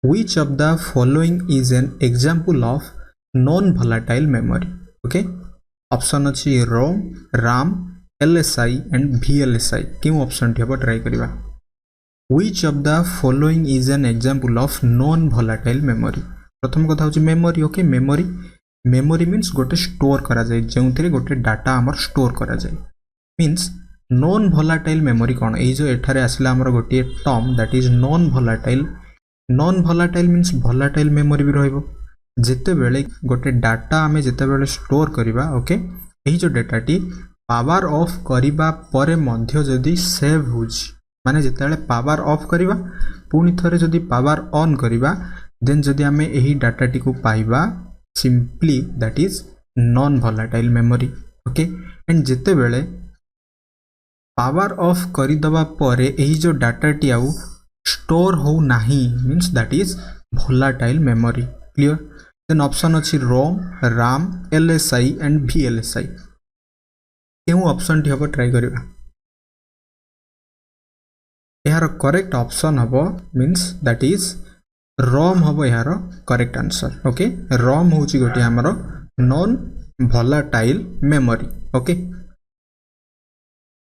Which of the following is an example of non-volatile memory? Okay, option अच्छी ROM, RAM, LSI and VLSI. क्यों option T अब try करिबा? Which of the following is an example of non-volatile memory? प्रथम कथा होची memory. Okay, memory means गोटे store करा जाए जेउथिरे गोटे डाटा हमर store करा जाए. Means non-volatile memory कौन? एई जो एठारे आसला हमर गोटे term that is non-volatile. Non volatile means volatile memory भी रहिबो जेते बेले गोटे डाटा आमे जेते बेले स्टोर करिबा. ओके, एही जो डाटाटी पावर ऑफ करिबा परे मध्य जदी सेव होज माने जेते बेले पावर ऑफ करिबा पुनी थरे जदी पावर ऑन करिबा देन जदी आमे एही डाटाटी को पाइबा simply that is non volatile memory. Okay, and जेते बेले पावर ऑफ करि दबा परे एही जो डाटाटी आउ स्टोर हो नहीं means that is volatile memory. Clear? Then option अच्छी ROM, RAM, LSI and VLSI. क्यों ऑप्शन टी हबो ट्राई करिबा? यार करेक्ट ऑप्शन हबो मीन्स दैट इज ROM हबो यार करेक्ट आंसर. ओके, ROM होची गोटी हमरो non volatile memory. Okay,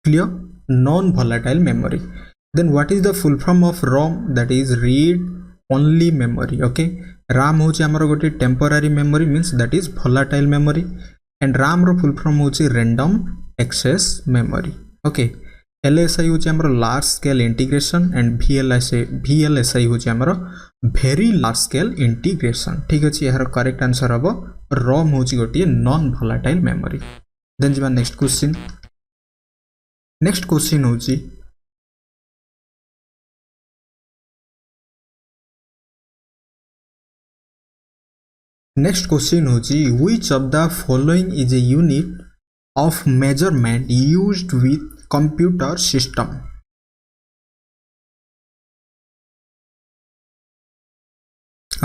clear? Non volatile memory. Then what is the full form of ROM? That is read only memory. Okay, RAM होची हमरो गोटे temporary memory means that is volatile memory and RAM row full form होची random access memory. Okay, LSI होची हमरो large scale integration and VLSI होची हमरो very large scale integration. ठीक अछि, यार करेक्ट आंसर हबो ROM होची गोटे non volatile memory. Then जिबा next question. Next question होची next question होची which of the following is a unit of measurement used with computer system?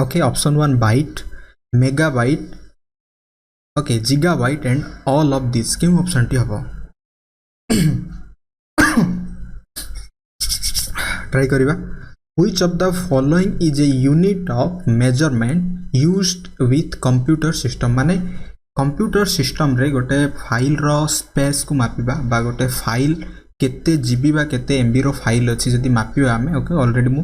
Okay, option 1 byte, megabyte, okay, gigabyte and all of these. क्यों option टी हबो? Try करिबा. Which of the following is a unit of measurement used with computer system? माने computer system रे गोटे file row space को मापिबा बा गोटे फाइल केते जीबी बा केते एमबी रो फाइल अछि जदी मापिबा हमें. ओके, ऑलरेडी मु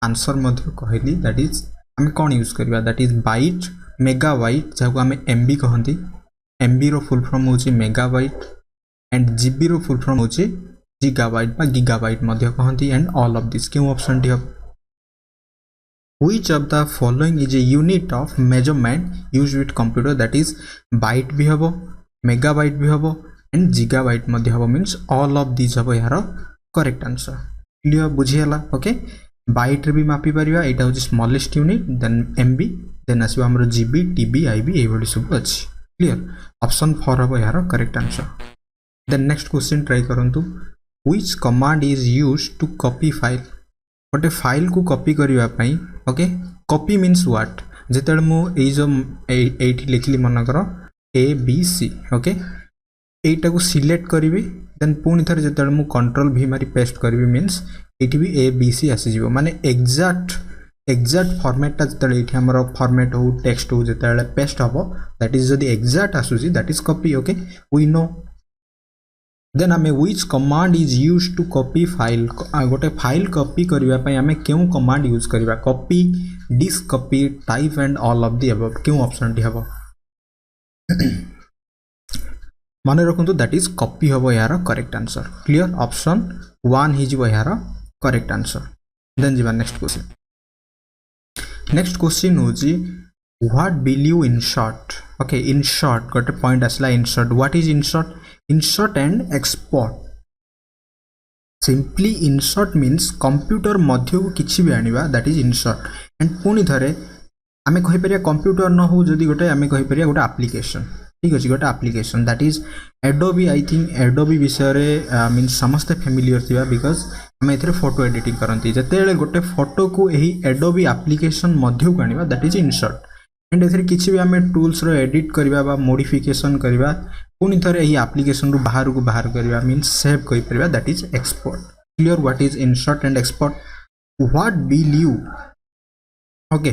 आंसर मध्ये कहली दैट इज हमें कोन यूज करबा दैट इज बाइट, मेगाबाइट जाको हमें एमबी कहंती. एमबी रो फुल फॉर्म होची मेगाबाइट एंड जीबी रो फुल फॉर्म होची gigabyte बा gigabyte मध्ये कहंती एंड ऑल ऑफ दिस. क्यों ऑप्शन टी हब? Which of the following is a unit of measurement used with computer? That is byte भी हबो, megabyte भी हबो and gigabyte मध्ये हबो means all of these हबो यार करेक्ट आंसर. क्लियर बुझियला? ओके, बाइट रे भी मापी परिबा एटा होची smallest unit then MB then आसीबा हमरो जीबी, टीबी, आईबी ए बडी सब अछि. क्लियर? ऑप्शन 4 हबो यार correct answer. Then next question try करंतु. Which command is used to copy file? गोटे फाइल को कॉपी करबा पई. Okay, copy means what? जेतेले मु ए जो एठी लिखली मन करो ए बी सी. ओके, एटा को सिलेक्ट करबी देन पुनी थरे जेतेले मु कंट्रोल भी मारी पेस्ट करबी मीन्स एठी भी ए बी सी आसी जिवो. माने एग्जैक्ट फॉर्मेट ता जेतेले एठी हमरो फॉर्मेट हो टेक्स्ट हो जेतेले पेस्ट हबो दैट इज जदी एग्जैक्ट आसुजी that is copy. Okay, we know. Then हमें which command is used to copy file? गोटे फाइल कॉपी करबा पई हमें क्यों कमांड यूज करबा? Copy, disk copy, type and all of the above. क्यों ऑप्शन टी हबो? माने रखंतु दैट इज कॉपी हबो यार करेक्ट आंसर. क्लियर? ऑप्शन 1 ही जिवो यार करेक्ट आंसर. देन जिबा नेक्स्ट क्वेश्चन. नेक्स्ट क्वेश्चन होजी what will you insert? Okay, insert गोटे पॉइंट आसला insert. what is insert? Insert and export. Simply insert means computer मध्य को किछि भी आनिबा that is insert. and पुनी थरे आमे कहि परिया कंप्यूटर न हो जदी गोटे आमे कहि परिया गोटे एप्लीकेशन. ठीक अछि, गोटे application that is Adobe. I think Adobe विषय रे मींस समस्त फेमिलियर थिबा बिकॉज़ आमे एथरे फोटो एडिटिंग करंती. जतेले गोटे फोटो को एही Adobe एप्लीकेशन मध्य को आनिबा that is insert. एंड एथरे किछि भी आमे टूल्स रो एडिट करबा बा मॉडिफिकेशन करबा पुनी थरे एही एप्लीकेशन रो बाहर को बाहर करबा मींस सेव करि परबा that is export. Clear? What is insert and export? What will you okay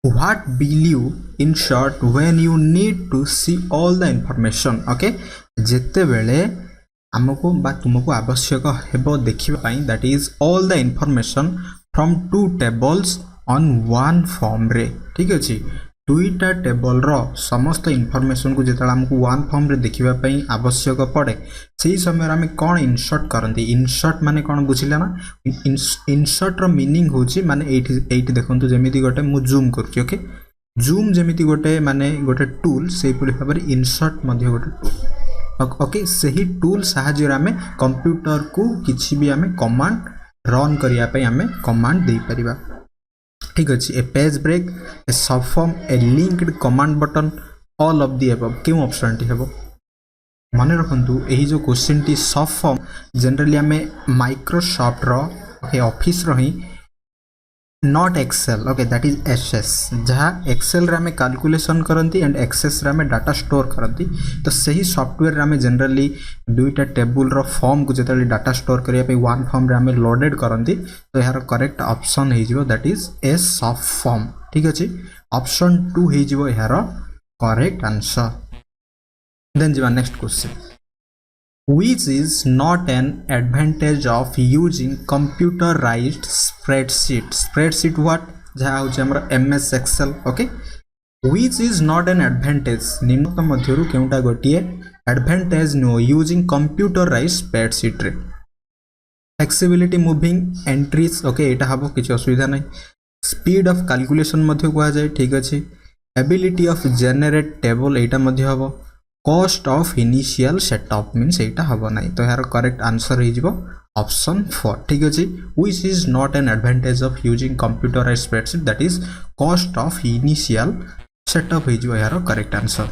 what will you in short when you need to see all the information okay जेते बेले आमको बा तुमको आवश्यक हेबो देखिबा पई that is all the information from two tables on one form रे ठीक अछि दुईटा टेबल रो समस्त इनफॉरमेशन को जेतला हमको वन फॉर्म रे देखिबा पई आवश्यक पड़े सही समय आम कौन इनसर्ट करती इनसर्ट माने कौन बुझिला ना इनसर्ट रो मीनिंग होची माने एठी देखंतु जेमिति गोटे मु जूम करछि ओके जूम जेमिति गोटे माने गोटे टूल सेही परि भाबरे इनसर्ट मध्ये गोटे टूल ओके सही टूल साहाय्य रे आमे कंप्यूटर को किछि भी आमे कमांड रन करिया पई आमे कमांड दे परिबा ठीक अच्छे a page break a subform a linked command button all of the above क्यों ऑप्शन टी हेबो मन रखंतु एही जो क्वेश्चन टी सबफॉर्म जनरली आमे माइक्रोसॉफ्ट रो ओके ऑफिस रो ही not Excel okay that is SS जहाँ एक्सेल रे आमे कैलकुलेशन करंती एंड एक्सेस रे आमे डाटा स्टोर करंती तो सही सॉफ्टवेयर रे आमे जनरली दुईटा टेबल रो फॉर्म को जेतले डाटा स्टोर करिया पे वन फॉर्म रे आमे लोडेड करंती तो यार करेक्ट ऑप्शन हे जिवो दैट इज ए सब फॉर्म ठीक अछि ऑप्शन 2 हे जिवो यार करेक्ट आंसर देन जिवा next question which is not an advantage of using computerized spreadsheet what जहाँ होचे हमरा MS Excel okay which is not an advantage निम्नतम मध्यरु केउटा गोटिए advantage नो using computerized spreadsheet रे flexibility moving entries okay एटा हबो किछ असुविधा नै speed of calculation मध्य कोआ जाय ठीक अछि ability of generate table एटा मध्य हबो cost of initial setup means एटा हबो नै तो यार करेक्ट आंसर हे जिवो ऑप्शन 4 ठीक अछि which is not an advantage of using computerised spreadsheet that is cost of initial setup हे जिवो यार करेक्ट आंसर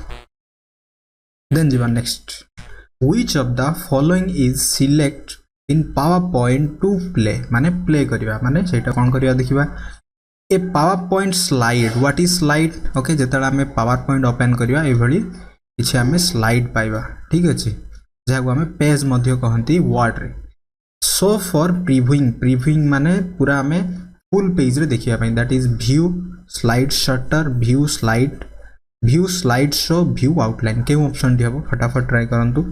देन जिवा next which of the following is select in PowerPoint to play माने play करिवा माने सेटा कोन करिवा देखिबा ए PowerPoint slide what is slide okay जेतला हमें पावर पॉइंट ओपन करिवा ए भली किछि हमें स्लाइड पाइबा ठीक अछि जहा को हमें पेज मध्य कहंती वर्ड रे सो फॉर प्रीव्यूइंग माने पूरा हमें फुल पेज रे देखिया पई that is view slide shutter view slide show view outline के ऑप्शन दिहबो फटाफट ट्राई करंतु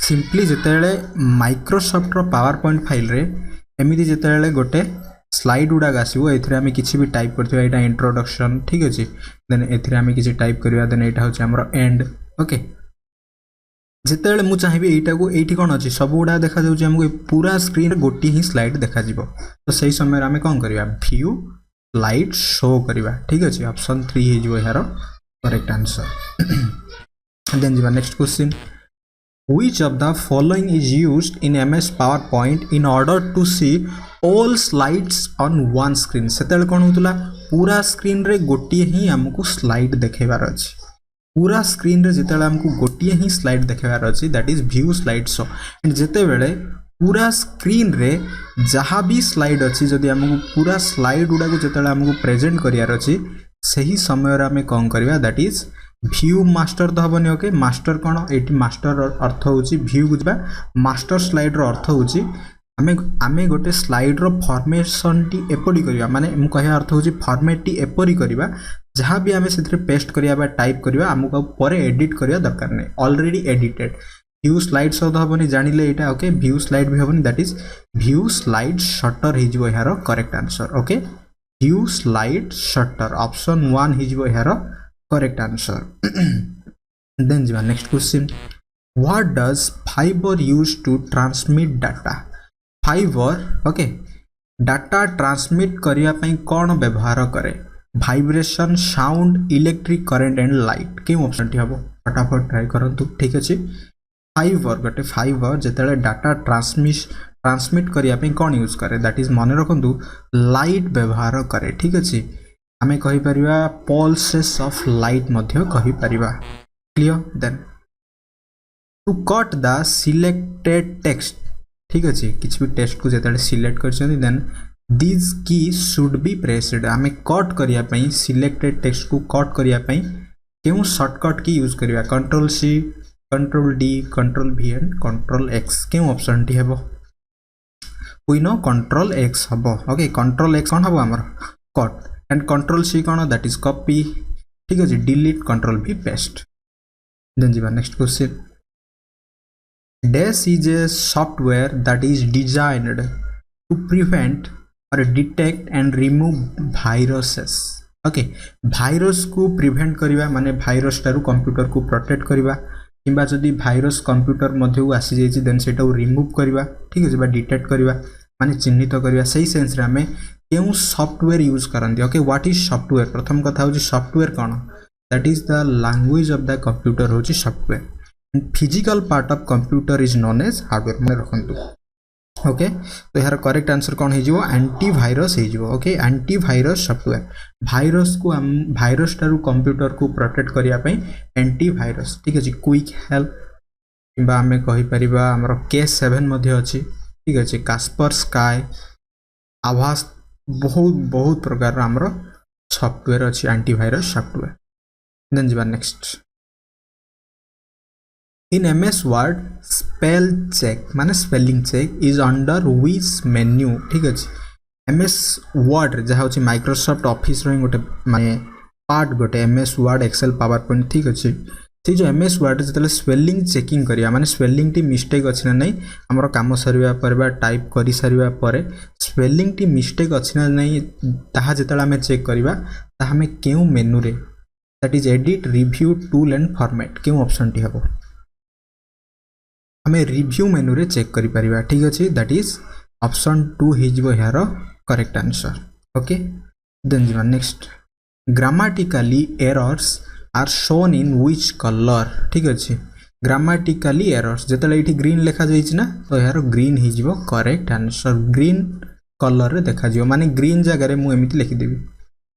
सिंपली जेतेले माइक्रोसॉफ्ट रो पावर पॉइंट फाइल रे एमिति जेतेले गोटे स्लाइड उडा आसीबो एथरे हमें किछि भी टाइप करथिबा एटा इंट्रोडक्शन ठीक अछि देन एथरे हमें किछि टाइप करिया देन एटा होछि हमरो एंड ओके जेतेले मु चाहिबी एटा को एठी कोन अछि सब उडा देखा जाउछि हमको पूरा स्क्रीन रे गोटी ही स्लाइड देखा जिवो तो सही समय रे हमें कोन करिया व्यू स्लाइड शो करिवा ठीक अछि ऑप्शन 3 हे जिवो यार करेक्ट आंसर देन जिवा next question which of the following is used in MS PowerPoint in order to see all slides on one screen सेतेल कोन होतला पूरा स्क्रीन रे गोटिए ही हमको स्लाइड देखेबार अछि पूरा स्क्रीन रे जेतेला हमको गोटिए ही स्लाइड देखेबार अछि that is view slide show and जेते बेले पूरा स्क्रीन रे जहाँ भी स्लाइड अछि जदि हमको पूरा स्लाइड उडा को जेतेला हमको प्रेजेंट करियार अछि सही समय रे हमें कोन करबा दैट इज व्यू मास्टर तो हबनी ओके मास्टर कोन एटी मास्टर अर्थ होची व्यू बुझबा मास्टर स्लाइड रो अर्थ होची आमे गोटे स्लाइड रो फॉर्मेशन टी एपडी करिया माने मु कहया अर्थ होची फॉर्मेट टी एपडी करिवा जहां भी आमे सेथरे पेस्ट करिया बा टाइप करिवा हमको परे एडिट करिया दरकार नै already edited view slide show हबनी जानिले एटा ओके व्यू स्लाइड भी हबनी that is view slide sorter हे जिवो यार correct answer okay view slide sorter option 1 हे जिवो यार correct answer then jiva next question what does fiber use to transmit data fiber okay data transmit करिया पई कोन व्यवहार करे vibration sound electric current and light के ऑप्शन टी हबो फटाफट ट्राई करंतु ठीक अछि फाइबर गटे फाइबर जेतेले डाटा ट्रांसमिट करिया पई कोन यूज करे दैट इज माने रखंतु लाइट व्यवहार करे ठीक अछि हमें कहि परिबा पल्सेस ऑफ लाइट मध्य कहि परिबा clear then to cut the selected text ठीक अछि किछ भी टेक्स्ट को जेतले सिलेक्ट करछन then this key should be pressed हमें कट करिया पई सिलेक्टेड टेक्स्ट को कट करिया पई केउ शॉर्टकट की यूज करिया control C control D control V and control X केउ ऑप्शन टी हेबो वी नो कंट्रोल एक्स हम ओके कंट्रोल एक्स कौन हम आमर कट एंड कंट्रोल सी कौन दैट इज कॉपी ठीक अच्छे डिलीट कंट्रोल भी पेस्ट देन जी next question dash is a software that is designed to prevent or detect and remove viruses okay virus को prevent करवा माने भाइरस टारू computer को प्रोटेक्ट करवा किंबा जदि भाइरस कंप्यूटर मध्य आसी जाइए देन से रिमूव करवा ठीक है डिटेक्ट करवा माने चिन्हित करवा सही सेंस रे हमें क्यों सॉफ्टवेयर यूज करते ओके व्हाट इज सॉफ्टवेयर प्रथम कथा होची सॉफ्टवेयर कौन that is the language of the computer होची software physical part of computer is known as hardware मन रखंतु ओके तो यार करेक्ट आंसर कौन हो एंटीवायरस हो ओके एंटीवायरस सॉफ्टवेयर भाइरस को भाइरस टारू कंप्यूटर को प्रोटेक्ट करने एंटीवायरस ठीक अच्छे क्विक हेल्प कि आम कहीपर आमर K7 अच्छी ठीक अच्छे कास्पर स्काई आवास बहुत बहुत प्रकार आमर सॉफ्टवेयर अच्छी एंटीवायरस सॉफ्टवेयर देन जी next in MS Word spell check माने spelling check is under which menu ठीक अच्छे MS Word जहाँ होची माइक्रोसॉफ्ट ऑफिस रो गोटे माने पार्ट गोटे MS Word excel PowerPoint ठीक अच्छे से जो MS Word जो स्पेलिंग चेकिंग करिया माने स्पेलिंग टी मिस्टेक अच्छी ना नहीं आमर काम सरिया पर टाइप करि सारिया पर स्पेलिंग टी मिस्टेक अच्छी ना नहीं ताहा जेतला हमें चेक करिवा ताहा हमें केउ मेनू रे that is edit review tool and format केउ ऑप्शन टी हबो हमें रिव्यू मेनू रे चेक करि परिबा ठीक अच्छे दैट इज ऑप्शन 2 हिजबो यार करेक्ट आंसर ओके देन जी next grammatically errors are shown in which colour ठीक अच्छे ग्रामेटिकली एरर्स जेतले इठी ग्रीन लिखा जाइछ ना तो यार ग्रीन हिजबो करेक्ट आंसर ग्रीन कलर रे देखा जियो माने ग्रीन जगह रे मु एमिति लिखि देबी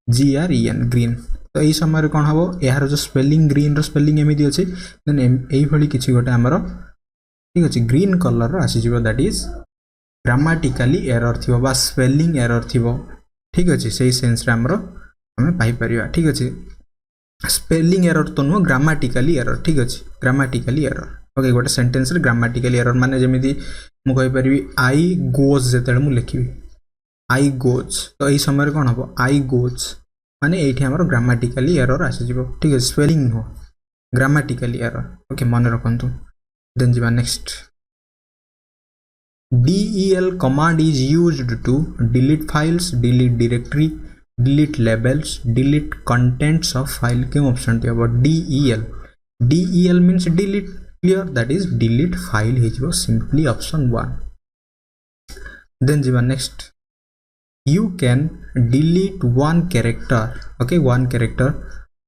GREN ग्रीन तो यही समय कौन हम यार जो स्पेलिंग ग्रीन रो स्पेलिंग एमिति अछि देन एई भली किछि गोटे हमर ठीक अच्छे ग्रीन कलर आसीज दैट इज ग्रामेटिकली एरर थी बा स्पेलिंग एरर थी ठीक अच्छे से सेन्स रे हमर हमें पाई परिया ठीक अच्छे स्पेलिंग एरर तो नुह ग्रामेटिकली एरर ठीक अच्छे ग्रामेटिकली एरर ओके गोटे सेंटेंस रे ग्रामेटिकली एरर माने जेमिति मु कहि परिबी आई गोज जेतेले मु लिखिबी आई गोज तो यही समय कौन हम आई गोज माने एठी हमर ग्रामेटिकली एरर आसीज ठीक है स्पेलिंग नुह ग्रामेटिकली एरर ओके मन रखंतु then जी next del command is used to delete files delete directory delete labels delete contents of file के ऑप्शन टी अब del means delete clear that is delete file है simply option 1 then जी next you can delete one character okay one character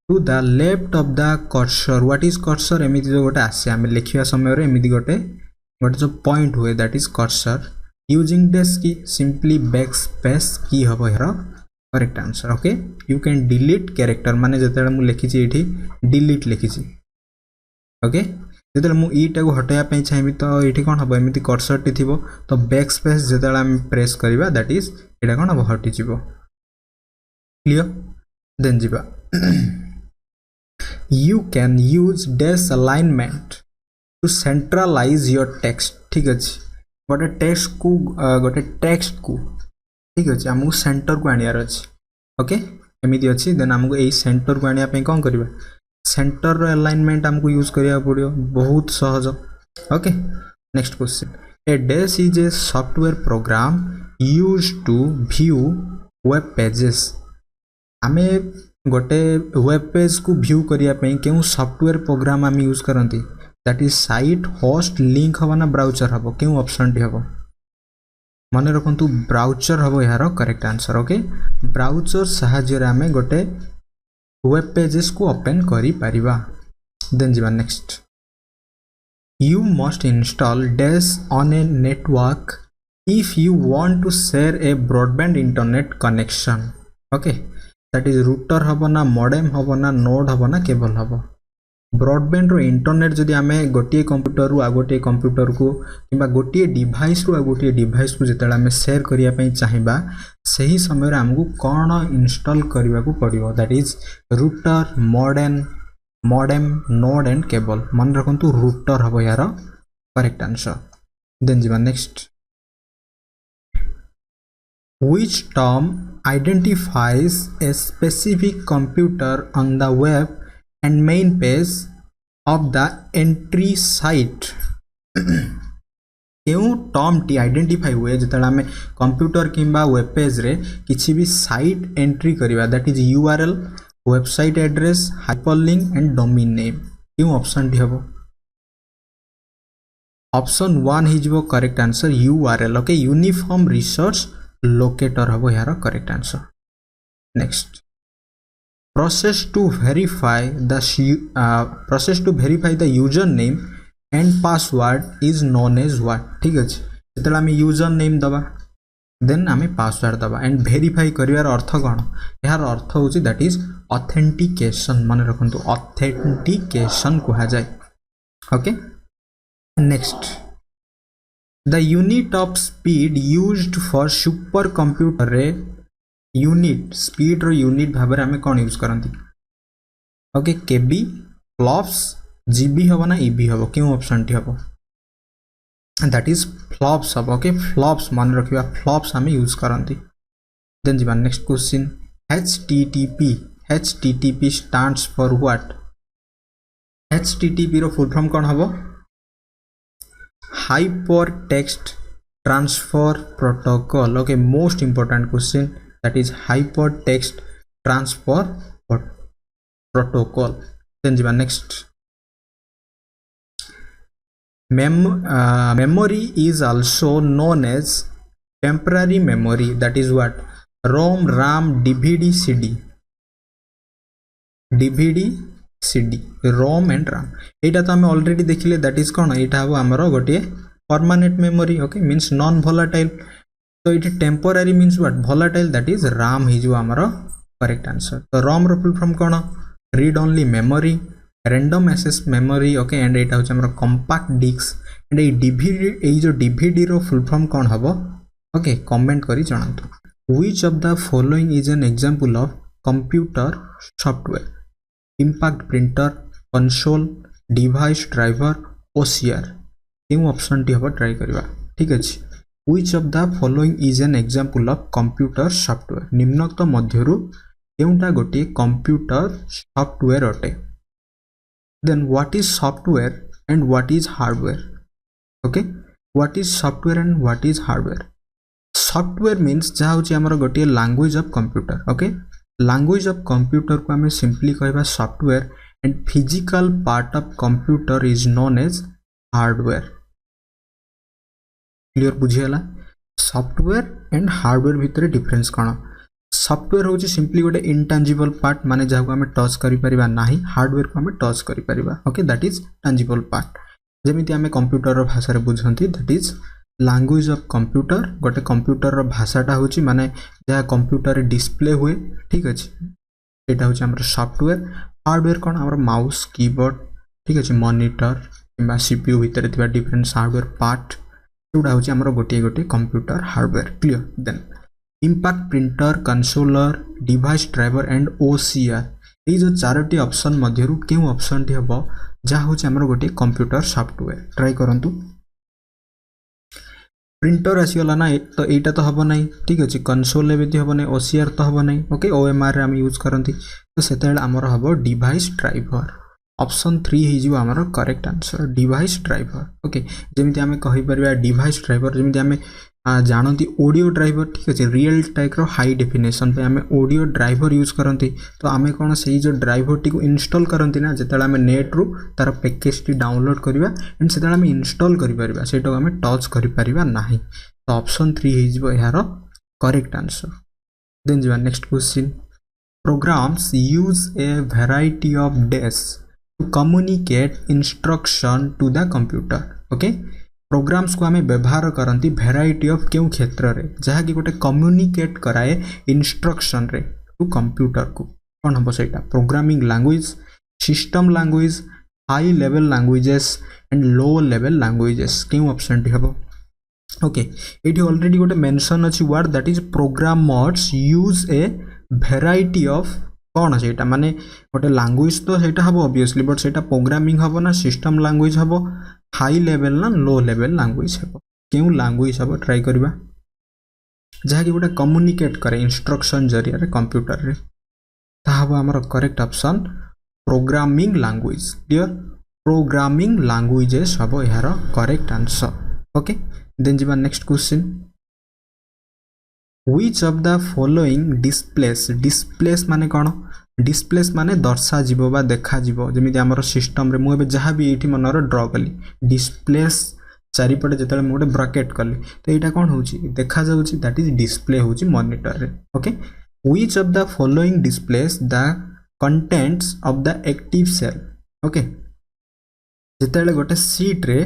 to the left of the cursor what is cursor एमिति जो गोटे आसे आम लिखा समय रे एमिति गोटे जो पॉइंट हुए that is cursor using dash की सिंपली बैकस्पेस की हम यार correct answer okay you can delete character माने जेते मु लिखी एठी डिलीट लिखी ओके जेते मु ईटा को हटाया पे चाहिबी तो एठी कोन हबो एमिति कर्सर टी थिबो तो बैकस्पेस जेते हम प्रेस करबा दैट इज एटा कोन हबो हटि जिवो क्लियर देन जिबा you can use dash alignment to centralize your text ठीक अच्छे गोटे टेक्स्ट को ठीक अच्छे आमको सेंटर को आनियार अच्छे ओके एमिति अच्छी देन आमको यही सेंटर को आनिया पे कौन करबा सेंटर अलाइनमेंट आमको यूज करिया पड़ियो बहुत सहज okay next question a dash is a software program used to view web pages आमे गोटे वेब पेज को व्यू करने क्यों सॉफ्टवेयर प्रोग्राम आम यूज करती that is site host link हम ना ब्राउचर हम क्यों ऑप्शन टी हम मन रखु ब्राउचर हम यार करेक्ट आंसर ओके ब्राउचर साहाय्य आम गोटे वेब पेजेस को ओपन करि परिबा देन जी next you must install dash on a network if you want to share a broadband internet connection okay that is router हम ना मॉडेम हम ना नोड हम ना केबल हम ब्रॉडबैंड रो इंटरनेट जदि आमे गोटे कंप्यूटर रु आ गोटे कंप्यूटर को किबा गोटे डिवाइस रु आ गोटे डिवाइस को जेतला आमे शेयर करिया पई चाहिबा सही समय रे हमकु कोन इंस्टॉल करिवा को पड़िबो that is router modem node and cable मन रखंतु रूटर हम यार करेक्ट आंसर देन जीवा next which term identifies a specific computer on the web and main page of the entry site क्यों टर्म टी आइडेंटिफाई हुए जिते आम computer किंबा वेब पेज रे किसी भी साइट एंट्री करवा that is URL website address hyperlink and domain name क्यों ऑप्शन टी हम ऑप्शन 1 हिजबो correct answer URL okay uniform resource locator हम यार correct answer next process to verify the username and password is known as what ठीक अछि जेतला हम user name दबा देन आम पासवर्ड दबा एंड वेरीफाई करिवार अर्थ कोन यार अर्थ होची दैट इज ऑथेंटिकेशन मन रखंतु ऑथेंटिकेशन कहा जाय okay next the unit of speed used for super computer रे यूनिट स्पीड रो यूनिट भाव में आम कौन यूज करती ओके केबी फ्लॉप्स जीबी हम ना ईबी हम क्यों ऑप्शन टी हम दैट इज फ्लॉप्स हम ओके फ्लॉप्स मन रखा फ्लॉप्स आम यूज करती देन जी next question HTTP stands for what HTTP रो फुल फॉर्म कौन हम hypertext transfer protocol okay most important question that is hypertext transfer protocol then the next memory is also known as temporary memory that is what ROM RAM DVD CD ROM and RAM एटा तो हमें already देखिले that is कौन एटा हम हमरो गोटे permanent memory okay means non volatile तो ये temporary means what volatile that is RAM हिजो हमरो करेक्ट आंसर तो रॉम रो फुल फॉर्म कोन read only memory random access memory okay and एटा होछ हमरो कॉम्पैक्ट डिस्क एंड ए डीवीडी ए जो डीवीडी रो फुल फॉर्म कोन हबो ओके कमेंट करी जणांतु which of the following is an example of computer software impact printer console device driver OCR क्यों ऑप्शन टी हबो ट्राई करबा ठीक अछि Which of the following is an example of computer software निम्नोक्त मध्यरु केउंटा गोटे कंप्यूटर सॉफ्टवेयर अटे then what is software and what is hardware okay what is software and what is hardware software means जहा होची हमर गोटे language of computer okay language of computer को हमें simply कहबा software and physical part of computer is known as hardware clear बुझीगला software and hardware भितर difference कौन सॉफ्टवेयर होची सिंपली गोटे इंटेंजिबल पार्ट माने जहाँ को आम टच करिपरिबा नाही हार्डवेयर को आम टच करिपरिबा okay that is tangible part जेमिति आम कंप्यूटर रो भाषा रे बुझंती that is language of computer गोटे कंप्यूटर रो भाषाटा होची माने जहाँ कंप्यूटर रे डिस्प्ले हुए ठीक अछि एटा होची हमर सॉफ्टवेयर हार्डवेयर कौन हमर माउस कीबोर्ड ठीक अछि मॉनिटर किबा सीपीयू भितर थिबा डिफरेंट हार्डवेयर पार्ट जोड़ा हूँ आमर गोटे गोटे computer hardware clear then impact printer कंसोलर डिवाइस ड्राइवर एंड ओसीआर ये जो चारोटी ऑप्शन मध्यरु क्यों ऑप्शन टी हम जहाँ हूँ आमर गोटे कंप्यूटर सॉफ्टवेयर ट्राई करंतु प्रिंटर आसीगला ना तो यहाँ तो हम ना ठीक अच्छे कंसोल भी हम ना ओसीआर तो हम ना ओके ओएमआर आम यूज करती तो से आमर हम डिवाइस ड्राइवर ऑप्शन 3 हो आमर correct answer device driver okay जमी आम कहीपर डिवाइस ड्राइवर जमी आम जानती ऑडियो ड्राइवर ठीक अच्छे रियल टाइप रो हाई डेफिनेशन पे आम ऑडियो ड्राइवर यूज करती तो आम कौन से जो ड्राइवर टी इंस्टॉल करती ना जिते आम नेट रू तार पैकेज टी डाउनलोड करवा एंड से आम इंस्टॉल करें से आम टच करें ना तो ऑप्शन 3 हो यार करेक्ट आंसर देन जी next question programs use a variety of dash to communicate instruction to the computer okay programs को हमें व्यवहार करती वैरायटी ऑफ क्यों क्षेत्र रे जहाँ की गोटे कम्युनिकेट कराए इंस्ट्रक्शन रे टू कंप्यूटर को कौन हम सेटा programming language system language high level languages and low level languages क्यों ऑप्शन टी हम ओके ये ऑलरेडी गोटे मेंशन अच्छी word that is programmers use a variety of कौन से माने गोटे लैंग्वेज तो सेटा हम ऑब्वियसली बट सेटा प्रोग्रामिंग हम ना सिस्टम लैंग्वेज हम हाई लेवल ना लो लेवल लैंग्वेज हम क्यों लैंग्वेज हम ट्राई करबा जहाँकि गोटे कम्युनिकेट करे इंस्ट्रक्शन जरिया कंप्यूटर रे ताहा हमर correct option programming language clear programming languages हम यार करेक्ट आंसर ओके देन जीवा next question which of the following displace माने कौन डिस्प्लेस माने दर्शा जीवो बा देखा जीवो जेमिति हमर सिस्टम रे मु एबे जहां भी एठी मनर ड्रा कली डिस्प्लेस चारिपटे जेतले मु गोटे ब्रैकेट कली तो एटा कोन होची देखा जाउची दैट इज डिस्प्ले होची मॉनिटर रे okay which of the following displays the contents of the active cell okay जेतले गोटे सीट रे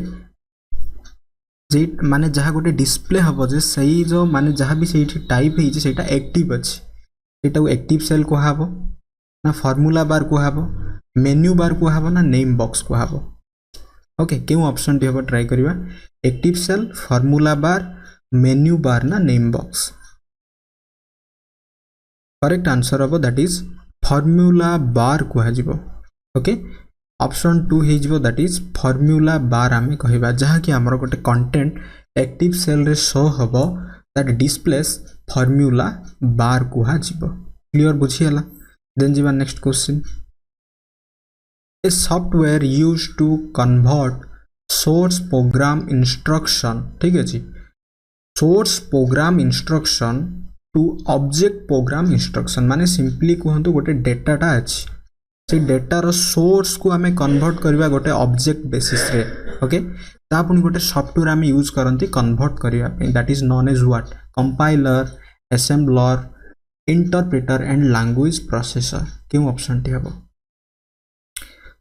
जे माने जहाँ गोटे डिस्प्ले हम जे सही जो माने जहाँ भी सही टाइप है सेटा एक्टिव अच्छी एटा एक्टिव सेल कहब ना फॉर्मूला बार कहब मेन्यू बार कहब ना नेम बॉक्स कहब ओके क्यों ऑप्शन टी हम ट्राई करिवा active cell formula bar menu bar ना नेम बॉक्स करेक्ट आंसर हम दैट इज फॉर्मूला बार कहजिवो ओके ऑप्शन 2 हे जिवो दैट इज फॉर्मूला बार आमे कहिबा जहा कि हमर गोटे कंटेंट एक्टिव सेल रे शो हबो दैट डिस्प्लेस फॉर्मूला बार कुहा जिवो क्लियर बुझियला देन जीवा next question a software used to convert source program instruction ठीक है जी source program instruction to object program instruction माने सिंपली कहंतु गोटे डेटाटा अछि से डेटार सोर्स को आमे कन्वर्ट करबा गोटे ऑब्जेक्ट बेसिस रे ओके ता पुनी गोटे सॉफ्टवेयर आमे यूज करंती कन्वर्ट करबा पे that is known as what compiler assembler interpreter and language processor क्यों ऑप्शन टी हबो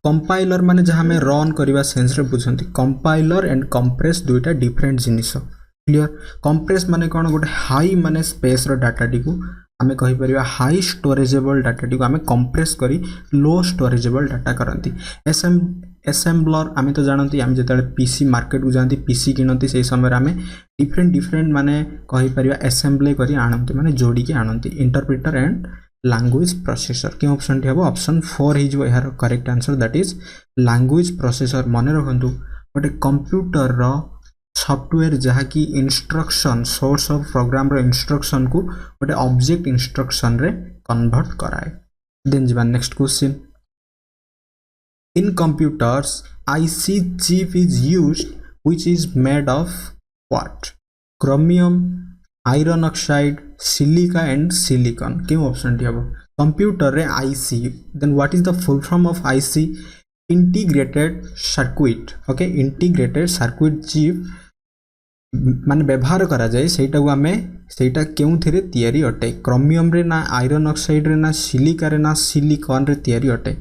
कंपाइलर माने जहां में रन करबा सेंस रे बुझंती कंपाइलर एंड कंप्रेस दुईटा डिफरेंट जिनिस क्लियर कंप्रेस माने कोन गोटे हाई माने स्पेस रो डाटा टी को आमे कहि परिबा हाई स्टोरेजेबल डाटा टी को आमे कंप्रेस करी लो स्टोरेजेबल डाटा करंती असेंबलर आमे तो जानंती आमे जेतले पीसी मार्केट को जानती पीसी किनंती सेही समय रे आमे डिफरेंट माने कहि परिबा असेंबली करी आनंती माने जोडी के आनंती इंटरप्रेटर एंड लैंग्वेज प्रोसेसर के ऑप्शन टी हबो ऑप्शन 4 हे जो यार correct answer that is language processor माने रखंतु गोटे कंप्यूटर रो सॉफ्टवेयर जहाँ की इंस्ट्रक्शन सोर्स ऑफ प्रोग्राम रो इंस्ट्रक्शन को गोटे ऑब्जेक्ट इंस्ट्रक्शन रे कन्वर्ट कराए देन जीवा next question in computers IC chip is used which is made of what chromium iron oxide silica and silicon क्यों ऑप्शन टी हबो कंप्यूटर रे IC then what is the full form of IC integrated circuit okay integrated circuit chip माने व्यवहार करा जाए सेटा को आमे सेटा केउ थिरे तयारी अटे क्रोमियम रे ना आयरन ऑक्साइड रे ना सिलिका रे ना सिलिकॉन रे तयारी अटे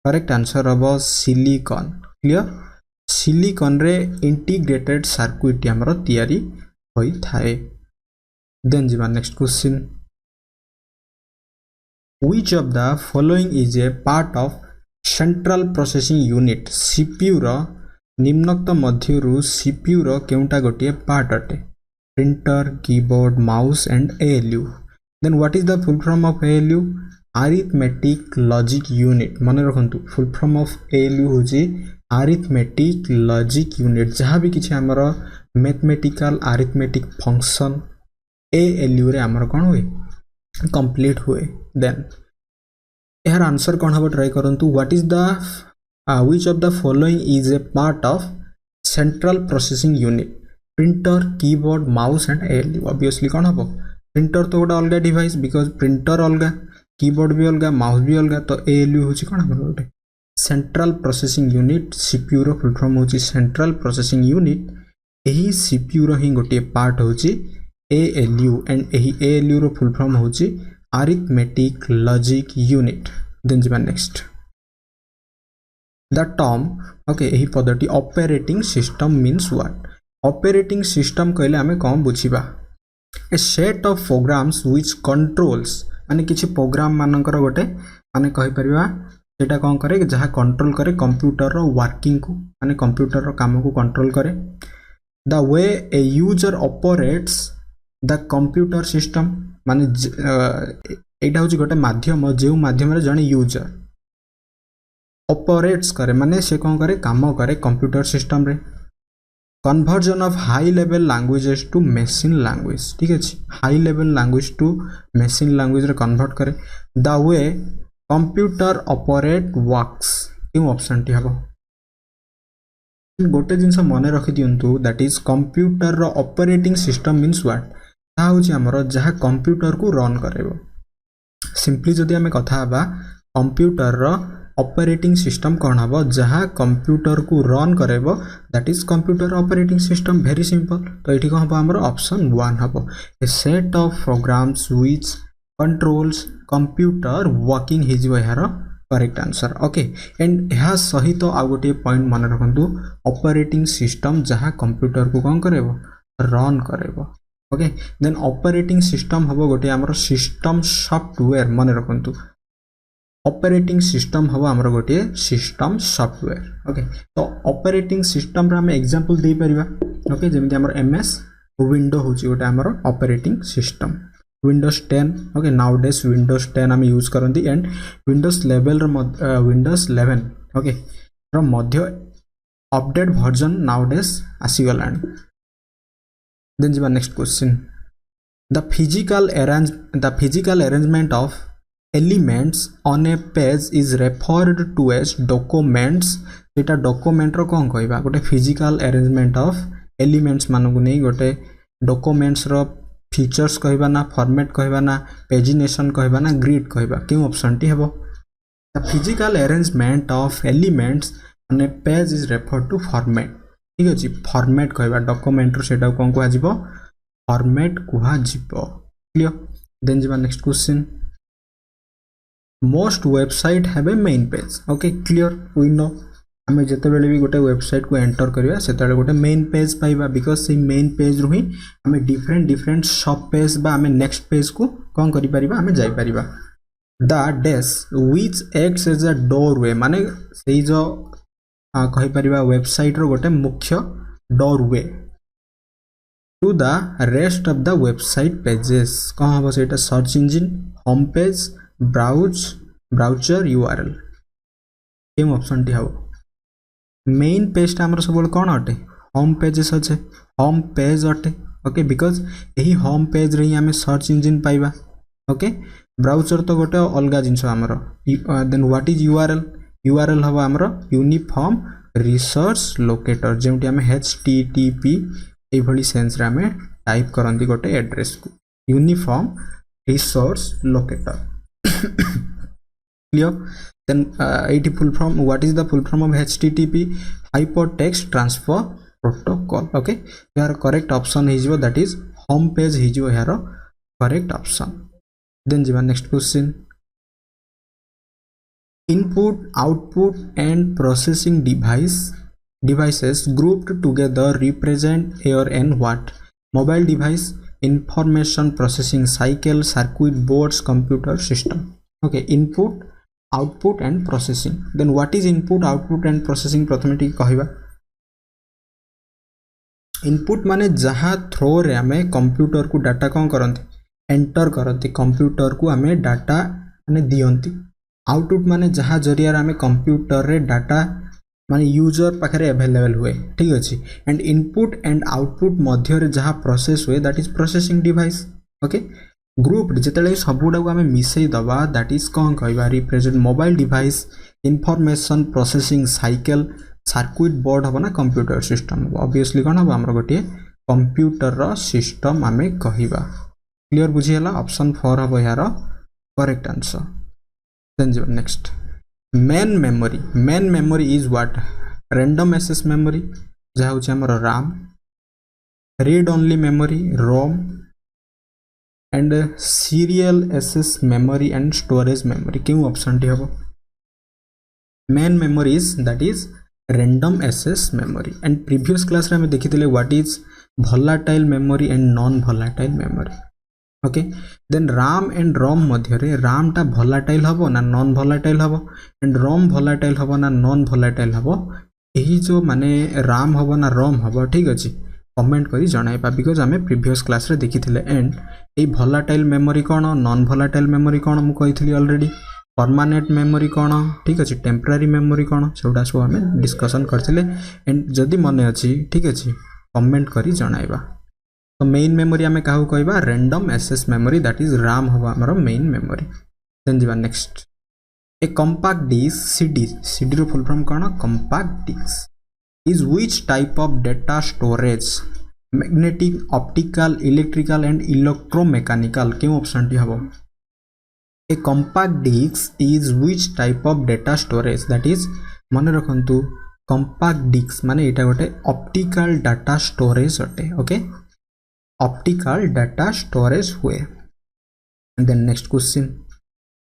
करेक्ट आंसर हबो सिलिकॉन क्लियर सिलिकॉन रे इंटीग्रेटेड सर्किट हमरो तयारी होई थाए देन जीवा next question which of the following is a part of central processing unit CPU रो निम्नोक्त मध्यरु सीपीयू रो केउटा गोटिए पार्ट अटे printer keyboard mouse and ALU then what is the full form of ALU arithmetic logic unit माने रखंतु full form of ALU होची अरिथमेटिक लॉजिक यूनिट जहां भी किछि हमर मैथमेटिकल अरिथमेटिक फंक्शन एएलयू रे हमर कोन होय कंप्लीट हुए देन यार आंसर कौन हम ट्राई करंतु what is the which of the following is a part of central processing unit printer keyboard mouse and ALU obviously कौन हम प्रिंटर तो गोटे अलग डिवाइस बिकॉज प्रिंटर अलग कीबोर्ड भी अलग माउस भी अलग तो एएलयू होची कौन हम गोटे सेंट्रल प्रोसेसिंग यूनिट सीपीयू रो फुल फॉर्म होची सेंट्रल प्रोसेसिंग यूनिट एही सीपीयू रो ही गोटे पार्ट होची एएलयू एंड एही एएलयू रो फुल फॉर्म होची arithmetic logic unit then जीवा next the term okay एही पदटी operating system means what operating system कहले हमें कौन बुझिबा a set of programs which controls माने किछि प्रोग्राम मानकर गोटे माने कहि परिबा सेटा कौन करे जहा कंट्रोल करे कंप्यूटर रो वर्किंग को माने कंप्यूटर रो काम को कंट्रोल करे the way a user operates the computer system माने एटा होची गोटे माध्यम जे माध्यम रे जने यूजर ऑपरेट्स करे माने से कोन करे काम करे कंप्यूटर सिस्टम रे conversion of high level languages to machine language ठीक अच्छे high level language to machine language रे कन्वर्ट करे the way computer operate works क्यों ऑप्शन टी हबो गोटे जिनस मन रखि दियंतु दैट इज कंप्यूटर रो ऑपरेटिंग सिस्टम मींस व्हाट ता होची हमरो जहा कंप्यूटर को रन करेबो सिंपली जदि हमें कथा हबा कंप्यूटर रो ऑपरेटिंग सिस्टम कौन हम जहाँ कंप्यूटर को रन करेबो that is computer operating system very simple तो ये कौन हम आमर ऑप्शन 1 हम a set of programs which controls computer working हिज यार करेक्ट आंसर ओके एंड यह सहित तो आ गोटे पॉइंट मन रखु ऑपरेटिंग सिस्टम जहाँ कंप्यूटर को कौन करेबो रन करेबो ओके देन ऑपरेटिंग सिस्टम हम गोटे आमर सिस्टम सॉफ्टवेयर मन रखु ऑपरेटिंग सिस्टम हम आमर गोटे सिस्टम सॉफ्टवेयर ओके तो ऑपरेटिंग सिस्टम रे हम एग्जांपल दे परिबा ओके जेमिति आमर एमएस विंडो होची गोटे आमर operating system Windows 10 okay nowadays Windows 10 हम यूज करंती एंड विंडोज 11 ओके रो मध्य अपडेट वर्जन नाउडेज आसी गलानी देन जिबा next question the physical arrangement of elements on a page is referred to as documents एटा डॉक्यूमेंट रो कोन कहबा गोटे फिजिकल अरेंजमेंट ऑफ एलिमेंट्स मानकु नै गोटे डॉक्यूमेंट्स रो फीचर्स कहबा ना फॉर्मेट कहबा ना पेजिनेशन कहबा ना ग्रिड कहबा क्यों ऑप्शन टी हेबो the physical arrangement of elements on a page is referred to format ठीक अछि फॉर्मेट कहबा डॉक्यूमेंट रो सेटा कोन को आजिबो फॉर्मेट कुहा जिवो क्लियर देन जिबा next question most website have a main page okay clear we know आम जिते भी गोटे वेबसाइट को एंटर करवा से गोटे मेन पेज पाइबा बिकॉज से मेन पेज रु ही आम डिफरेंट सब पेज बा आम नेक्स्ट पेज को कौन करि परिबा आम जाई परिबा the dash which acts as a doorway माने सेही जो कहि परिबा वेबसाइट रो गोटे मुख्य doorway to the rest of the website pages कौन हम सेटा search engine home page browser URL केम ऑप्शन टी हबो मेन पेज टा हमर सब कौन अटे होम पेजेस अच्छे होम पेज अटे ओके बिकॉज यही होम पेज रे हमें सर्च इंजिन पाइबा ओके ब्राउजर तो गोटे अलग जिनस आमर देन व्हाट इज यूआरएल हम आमर यूनिफॉर्म रिसोर्स लोकेटर जेमटी हमें http ए भली सेंस रे हमें टाइप करंती गोटे एड्रेस को uniform resource locator clear then full form what is the full form of http hypertext transfer protocol okay यार correct option हिजो that is home page हिजो यार correct option then जिबा next question input output and processing devices grouped together represent here and what mobile device information processing cycle circuit boards computer system okay input output and processing then what is input output and processing प्रथमे टी कहबा input माने जहाँ throw रे हमें computer को data कौन करंती enter करंती computer को हमें डाटा माने दियंती आउटपुट माने जहाँ जरिया हमें कंप्यूटर रे डाटा माने यूजर पाखरे अवेलेबल हुए ठीक अछि एंड इनपुट एंड आउटपुट मध्य रे जहाँ प्रोसेस हुए that is processing device okay group जिते सबुटा को आम मिसई दबा दैट इज कौन कहबा represent mobile device information processing cycle circuit board हम ना कंप्यूटर सिस्टम ऑब्वियसली कौन हम आमर गोटे कंप्यूटर रो सिस्टम आम कहबा क्लियर बुझीगला ऑप्शन 4 हम यार करेक्ट आंसर देन जो next main memory is what random access memory जहाँ होची हमर RAM read only memory ROM and serial access memory and storage memory क्यों ऑप्शन टी हम main memory is that is random access memory and previous class रे हम देखिथिले what is volatile memory and non volatile memory okay then RAM and ROM मध्य रे RAM टा volatile हबो ना नॉन वोलेटाइल हबो एंड ROM वोलेटाइल हबो ना नॉन वोलेटाइल हबो एही जो माने RAM हबो ना ROM हबो ठीक अछि कमेंट करी जणाइबा बिकॉज हमें प्रीवियस क्लास रे देखिथिले एंड ए वोलेटाइल मेमोरी कौन नॉन वोलेटाइल मेमोरी कौन मु कहिथिली ऑलरेडी परमानेंट मेमोरी कौन ठीक अछि टेम्पररी मेमोरी कौन सेउडा सब हमें डिस्कशन करथिले एंड जदी मने अछि ठीक अछि कमेंट करी जणाइबा तो मेन मेमोरी आमे काहू कहबा random access memory that is RAM हवा हमर मेन मेमोरी देन जीवा next a compact disc CD रो फुल फॉर्म कोन compact disc is which type of data storage magnetic optical electrical and electromechanical के option टी हबो a compact disc is which type of data storage that is माने रखंतु compact disc माने एटा गोटे ऑप्टिकल डाटा स्टोरेज अटे ओके ऑप्टिकल डाटा स्टोरेज हुए and then next question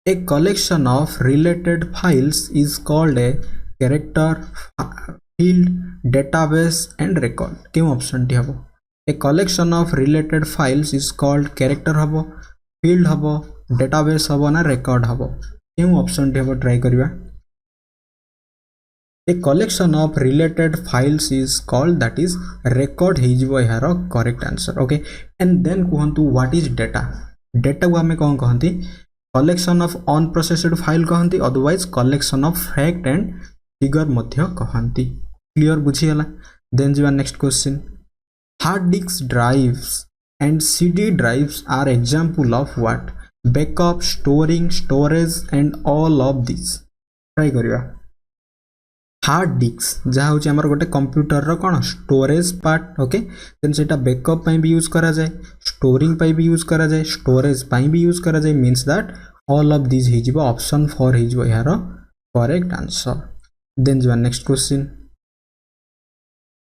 a collection of related files is called a character field database and record के option टी हबो a collection of related files is called character हबो field हबो database हबो ना record हबो के ऑप्शन टी हबो ट्राई करिवा a collection of related files is called that is record हेजिबो यार correct answer okay and then कहंतु व्हाट इज डेटा डेटा को हमें कोन कहंती कलेक्शन ऑफ अनप्रोसेस्ड फाइल कहंती otherwise collection of fact and figure मध्य कहंती क्लियर बुझियला देन जीवा next question hard disk drives and CD drives are example of what backup storing storage and all of this try करिवा hard disk जहाँ हूँ आमर गोटे कंप्यूटर रो कौन स्टोरेज पार्ट ओके देन सेटा बैकअप पाई भी यूज करा जाए स्टोरिंग पाई भी यूज करा जाए स्टोरेज पाई भी यूज करा जाए means that all of this हिजिबो ऑप्शन 4 हिजिबो यार करेक्ट आंसर देन जो next question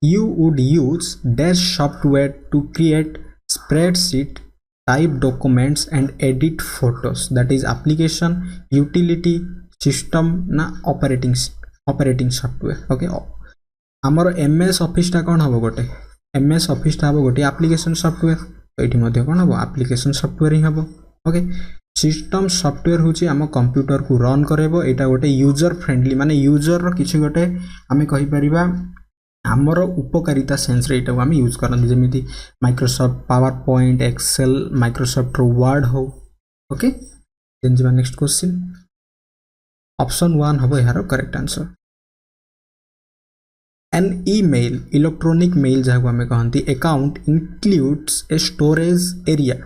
you would use dash software to create spreadsheet type documents and edit photos that is application utility system na operating software okay हमर MS office टा कोन हबो गोटे MS office टा हबो गोटे application software तो एठी मध्ये कोन हबो एप्लीकेशन सॉफ्टवेयर ही हबो ओके सिस्टम सॉफ्टवेयर होची हम कंप्यूटर को रन करेबो एटा गोटे यूजर फ्रेंडली माने यूजर रो किछि गोटे हमें कहि परिबा हमर उपकारिता सेंस रे एटा हम यूज करन जेमिति Microsoft PowerPoint Excel Microsoft Word हो ओके देन जीवा नेक्स्ट क्वेश्चन ऑप्शन 1 हबो यार correct answer an email electronic mail जाको हमें कहंती account includes a storage area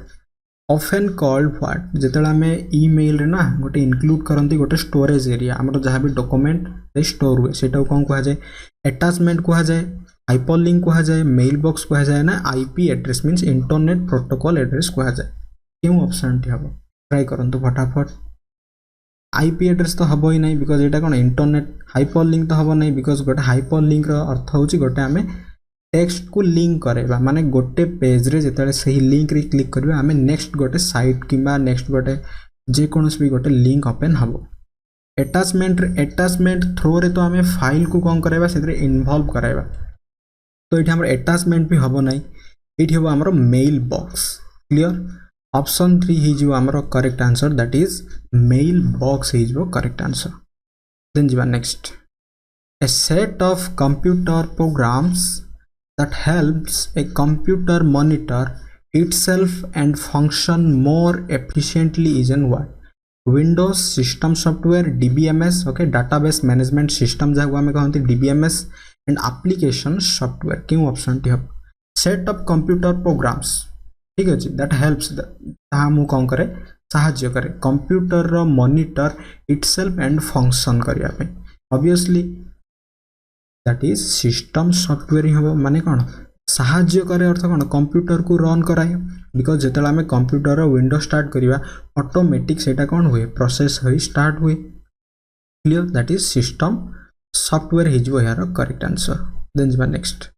often called what जेतला में ईमेल रे ना गोटे इंक्लूड करंती गोटे स्टोरेज एरिया हमर जहां भी डॉक्यूमेंट रे स्टोर हुए सेटा कोन कहा जाए अटैचमेंट कहा जाए हाइपरलिंक कहा जाए मेल बॉक्स कहा जाए ना IP address means internet protocol address कहा जाए क्यों ऑप्शन टी हबो ट्राई करंतु फटाफट आईपी एड्रेस तो हबो ही नहीं because Etah cone internet hyperlink तो हबो नहीं बिकॉज गोटे हाइपरलिंक रो अर्थ होची गोटे हमें टेक्स्ट को लिंक करेबा माने गोटे पेज रे जेतले सही लिंक रे क्लिक करबा हमें नेक्स्ट गोटे साइट किबा नेक्स्ट गोटे जे कोनस भी गोटे लिंक ओपन हबो अटैचमेंट थ्रो रे तो हमें फाइल को कोन करेबा सेतरे इन्वॉल्व कराइबा तो एठी हमर अटैचमेंट भी हबो नहीं एठी हबो हमर मेल बॉक्स क्लियर ऑप्शन 3 हिजो हमर correct answer that is male box हिजो करेक्ट आंसर देन जीवा next A set of computer programs that helps a computer monitor itself and function more efficiently is in what Windows system software DBMS okay database management system जाको हमें कहंती DBMS and application software क्यों option टी hub set of computer programs ठीक है जी that helps हम कौन करे सहायता करे कंप्यूटर रो मॉनिटर itself and function करिया पे obviously that is system software हो माने कोन सहाय्य करे अर्थ कोन कंप्यूटर को रन कराय बिकॉज़ जेतला हमें कंप्यूटर रो विंडो स्टार्ट करिवा ऑटोमेटिक सेटा कोन हुए प्रोसेस होई स्टार्ट हुए clear that is system software हिजबो यार करेक्ट आंसर देन जीवा next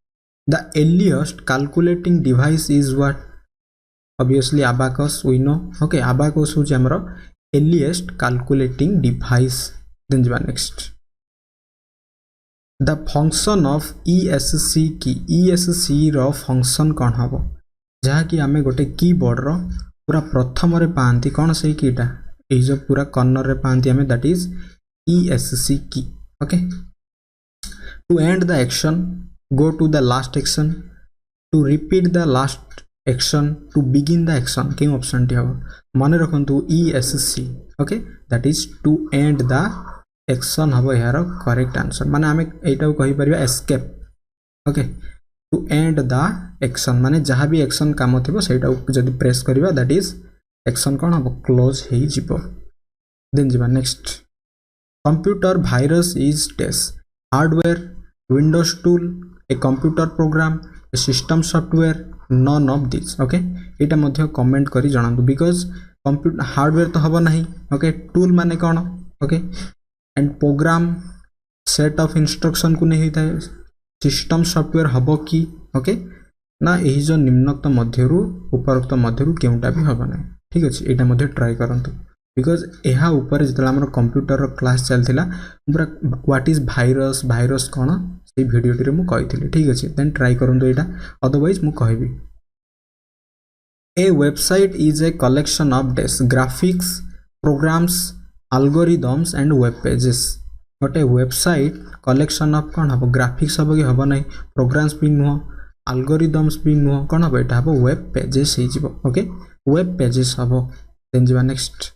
the earliest calculating device is what obviously abacus we know okay abacus हो हमरो earliest calculating device देन जीवा next The function of ESC की ESC रो function कौन हबो जहा कि हमें गोटे कीबोर्ड रो पूरा प्रथम रे पांती कौन सही कीटा ए जो पूरा कॉर्नर रे पांती हमें that is ESC key okay to end the action go to the last action to repeat the last action to begin the action के ऑप्शन टी हबो माने रखंतु ESC okay that is to end the action हबो यार correct answer माने हमें एटा कहि परिबा escape okay to end the action माने जहाँ भी एक्शन काम थी सेटा जदि प्रेस करवा दैट इज एक्शन कौन हम क्लोज हो जिवो देन जीवा next computer virus is test hardware windows tool a computer program a system software none of this okay एटा मध्य कमेंट करी जणांतु बिकॉज कंप्यूटर हार्डवेयर तो हबो नहीं ओके टूल माने कौन okay and program set of instruction को नहीं होता है सिस्टम सॉफ्टवेयर हबो की ओके ना यही जो निम्नोक्त मध्यरु उपरोक्त मध्यरु केउटा भी हबो नहीं ठीक अछि एटा मध्य ट्राई करंतु बिकॉज यहाँ ऊपर जितला हमर कंप्यूटर क्लास चलथिला पूरा व्हाट इज वायरस वायरस कोन से वीडियो रे मु कहिथिली ठीक अछि देन ट्राई करंतु एटा अदरवाइज मु कहबी a website is a collection of डेस graphics programs algorithms and web pages गोटे वेबसाइट कलेक्शन ऑफ कौन हम ग्राफिक्स हम कि हम ना प्रोग्राम्स भी नुह algorithms भी नुह कौन हम यहाँ हम web pages okay web pages हम देन जा next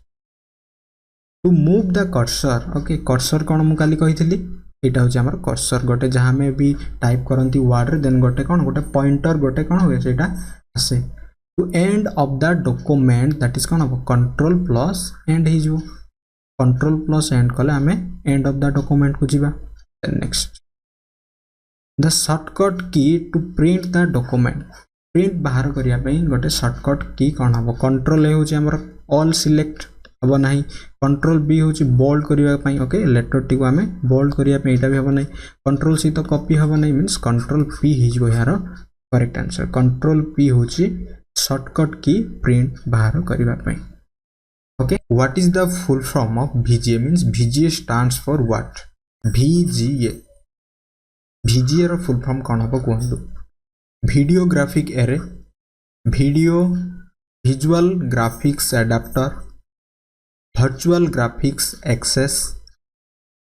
to move the cursor okay cursor कौन मुझे काली कही यहाँ हूँ आम कर्सर गोटे जहाँ में भी टाइप करती वर्ड रे देन गोटे कौन गोटे पॉइंटर गोटे कौन हुए से आसे to end of the document that is कौन हम कंट्रोल प्लस एंड हो कंट्रोल प्लस एंड कले आम एंड ऑफ द डॉक्यूमेंट को जीवा next the shortcut key to print the document print बाहर करने गोटे शॉर्टकट की कौन हम कंट्रोल ए हूँ आमर ऑल सिलेक्ट हम ना कंट्रोल बी हूँ बोल्ड करने ओके लेटर टी को आम बोल्ड करने भी हम ना कंट्रोल सी तो कॉपी हम ना मीन्स कंट्रोल पी हो यार करेक्ट आंसर कंट्रोल पी हूँ शॉर्टकट की प्रिंट बाहर करने okay what is the full form of VGA means VGA stands for what VGA रो full form कौन हम कहतु video graphic array video visual graphics adapter virtual graphics access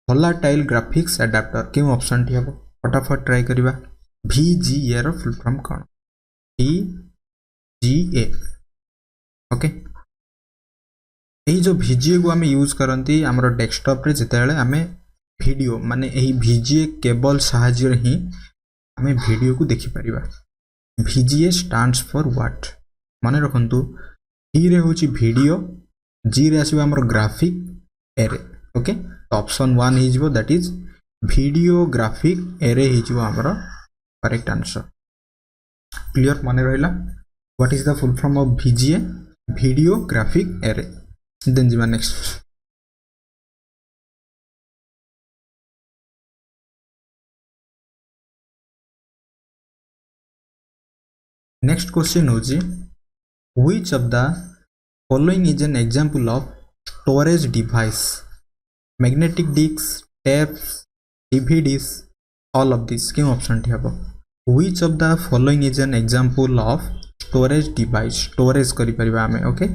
volatile graphics adapter क्यों option टी हम फटाफट ट्राई करिबा VGA रो full form कौन VGA ओके यही जो VGA को आम यूज करती आमर डेस्कटॉप रे जितेबाला आम वीडियो माने यही VGA केबल साहाय्य ही आम वीडियो को देखि परिबा VGA स्टैंड्स फॉर व्हाट माने रखंतु V रे होची वीडियो G रे आसीबा आमर ग्राफिक एरे ओके तो ऑप्शन 1 ही जिवो that is video graphic array ही जिवो आमर करेक्ट आंसर क्लियर माने रहिला what is the full form of VGA video graphic array then जीवा next next question होजी which of the following is an example of storage device magnetic disks tapes DVDs all of this क्यों option टी हबो which of the following is an example of storage device storage करि परिबा हमें okay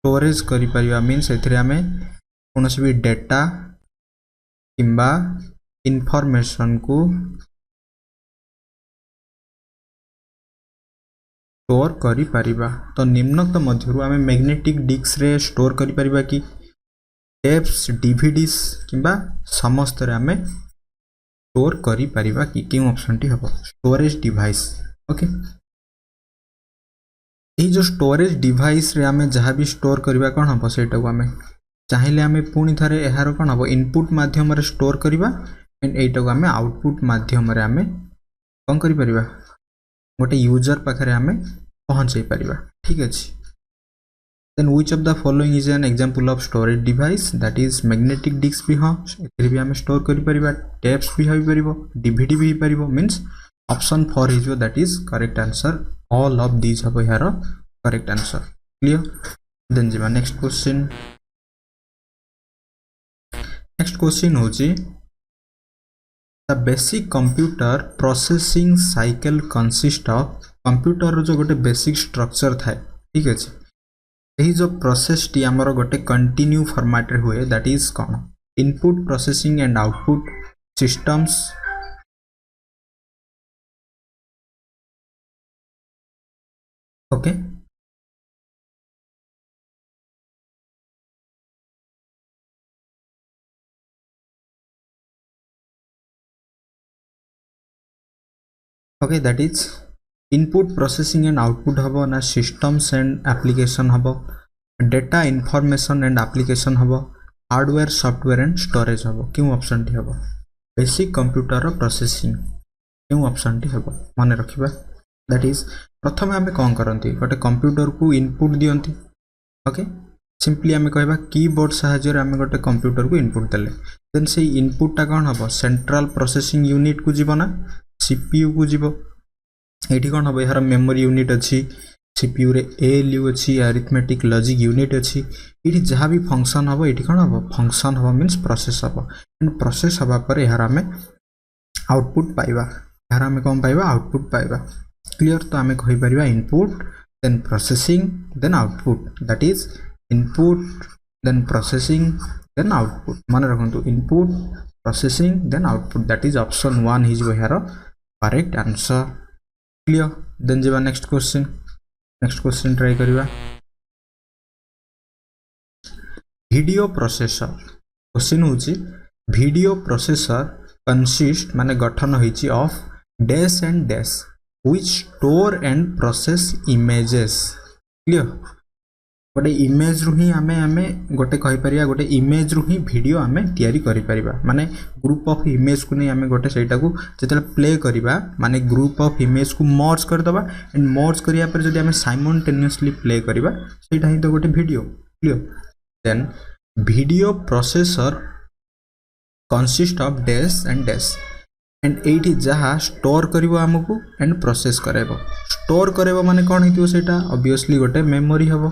storage करिपरिबा means एथिरे आमे कोनोसी भी data किंबा इंफॉर्मेशन को स्टोर करिपरिबा तो निम्नोक्त मध्यरु आमे मैग्नेटिक डिस्क रे स्टोर करिपरिबा कि टेप्स डीवीडीज किंबा समस्त रे आमे स्टोर करिपरिबा कि क्यों ऑप्शन टी हबो स्टोरेज डिवाइस ओके यही जो स्टोरेज डिवाइस रे आमे जहाँ भी स्टोर करबा कौन हम सेटा को आमे चाहिए आमे पुणी थारे एहार कौन हम इनपुट माध्यम रे स्टोर करबा एंड एटा को आमे आउटपुट माध्यम रे आमे कौन करि परिबा गोटे यूजर पाखरे आमे पहुंचाई परिबा ठीक अछि then which of the following is an example of storage device that is magnetic disk भी हां एथिरे भी आमे स्टोर करि परिबा टेप्स भी होई परिबो डीवीडी भी होई परिबो means option 4 is that is correct answer all of these have here correct answer clear then jiva next question hoji the basic computer processing cycle consists of computer रो जो गोटे basic structure थाए ठीक अछि एही जो प्रोसेस टी हमर गोटे continue format रे हुए that is cone input processing and output systems okay okay that is input processing and output हम ना सिस्टम्स एंड एप्लिकेशन हम डेटा इनफॉरमेशन एंड एप्लिकेशन हम हार्डवेयर सॉफ्टवेयर एंड स्टोरेज हम क्यों ऑप्शन टी हम बेसिक कंप्यूटर प्रोसेसिंग क्यों option टी हम मन रखा दैट इज प्रथम आम कौन करती गोटे कंप्यूटर को इनपुट दियंती ओके सिंपली आम कह कीबोर्ड साहाय्य आम गोटे कंप्यूटर को इनपुट देले देन से इनपुटा कौन हम सेंट्रल प्रोसेसिंग यूनिट को जीव ना सीपीयू को जीव ये कौन हम यार मेमोरी यूनिट अच्छी सीपीयू रे एएलयू अच्छी अरिथमेटिक लॉजिक यूनिट अच्छी ये जहाँ भी फंक्शन हम ये कौन हम फंक्शन हम मीन्स प्रोसेस हम एंड प्रोसेस हवा पर यार आम आउटपुट पाइबा यार आम कौन पाइबा आउटपुट पाइबा क्लियर तो आम कहीपर input then processing then output that is input then processing then output मन रखु input processing then output that is option 1 हिज यार करेक्ट आंसर क्लियर देन जीवा नेक्स्ट क्वेश्चन ट्राई करिवा वीडियो प्रोसेसर क्वेश्चन होची वीडियो प्रोसेसर कंसिस्ट माने गठन होईची of dash and dash which store and process images clear गोटे इमेज रु ही आमे आमे गोटे कहि परिया गोटे इमेज रु ही वीडियो आमे तयारी करि परिबा माने ग्रुप ऑफ इमेज को नै आमे गोटे सेटा को जेतले प्ले करिबा माने ग्रुप ऑफ इमेज को मर्ज कर दबा एंड मर्ज करिया पर जदि आमे साइमल्टेनियसली प्ले करिबा सेटा ही तो गोटे video clear then video processor consist of dash and dash and एटी जहाँ स्टोर करिवो हमकु एंड प्रोसेस करेबो स्टोर करेबो माने कोन हितियो सेटा ऑब्वियसली गोटे मेमोरी हबो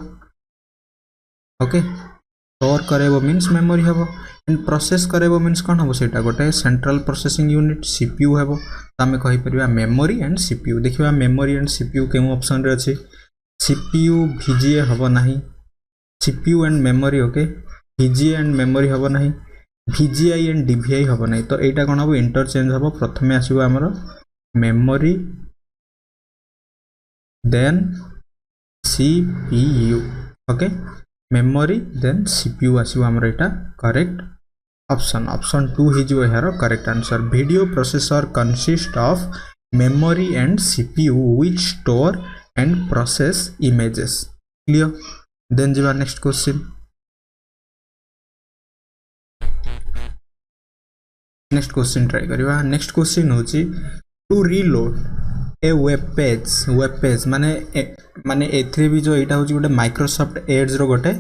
ओके स्टोर करेबो मींस मेमोरी हबो एंड प्रोसेस करेबो मींस कोन हबो सेटा गोटे सेंट्रल प्रोसेसिंग यूनिट सीपीयू हबो त हमें कहि परिबा मेमोरी एंड सीपीयू देखिबा मेमोरी एंड सीपीयू केउ ऑप्शन रे अछि सीपीयू वीजीए हबो नाही CPU and memory okay VGA and memory हबो नाही VGI एंड DVI हम ना तो यहाँ कौन हम इंटरचेंज हम प्रथम आसो आमर memory then CPU okay memory then CPU आसो आमर यहाँ करेक्ट ऑप्शन 2 हिजो यार correct answer video processor consist of memory and CPU which store and process images clear then जीवा next question next question try करिवा नेक्स्ट क्वेश्चन होची to reload a web page माने एथरे भी जो एटा होची गोटे माइक्रोसॉफ्ट एज रो गोटे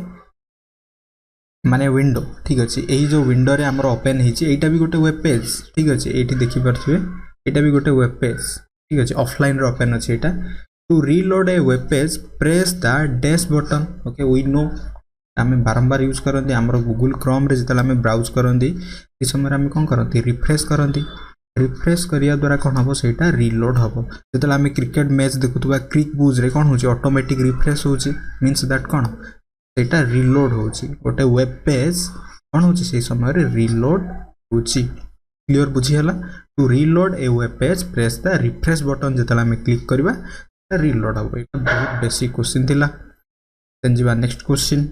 माने विंडो ठीक अछि एही जो विंडो रे हमर ओपन हिची एटा भी गोटे वेब पेज ठीक अछि एठी देखि परथिबे एटा भी गोटे वेब पेज ठीक अछि ऑफलाइन रे ओपन अछि एटा to reload a web page press the dash button okay we know आम बारंबार यूज करते आमर गूगल क्रोम रे जितने आम ब्राउज करती इस समय आम कौन करती रिफ्रेश करती रिफ्रेश करिया द्वारा कौन हम सेटा रीलोड हम जितने आम क्रिकेट मैच देखुवा क्रिक बुज रे कौन होची ऑटोमेटिक रिफ्रेश होची मींस दैट कौन सेटा रीलोड होची गोटे वेब पेज कौन होची से समय रे रीलोड होची क्लियर बुझी हला to reload a web page press the refresh button जितने आम क्लिक करबा रीलोड हम एटा बहुत बेसिक क्वेश्चन थिला देन जीवा नेक्स्ट क्वेश्चन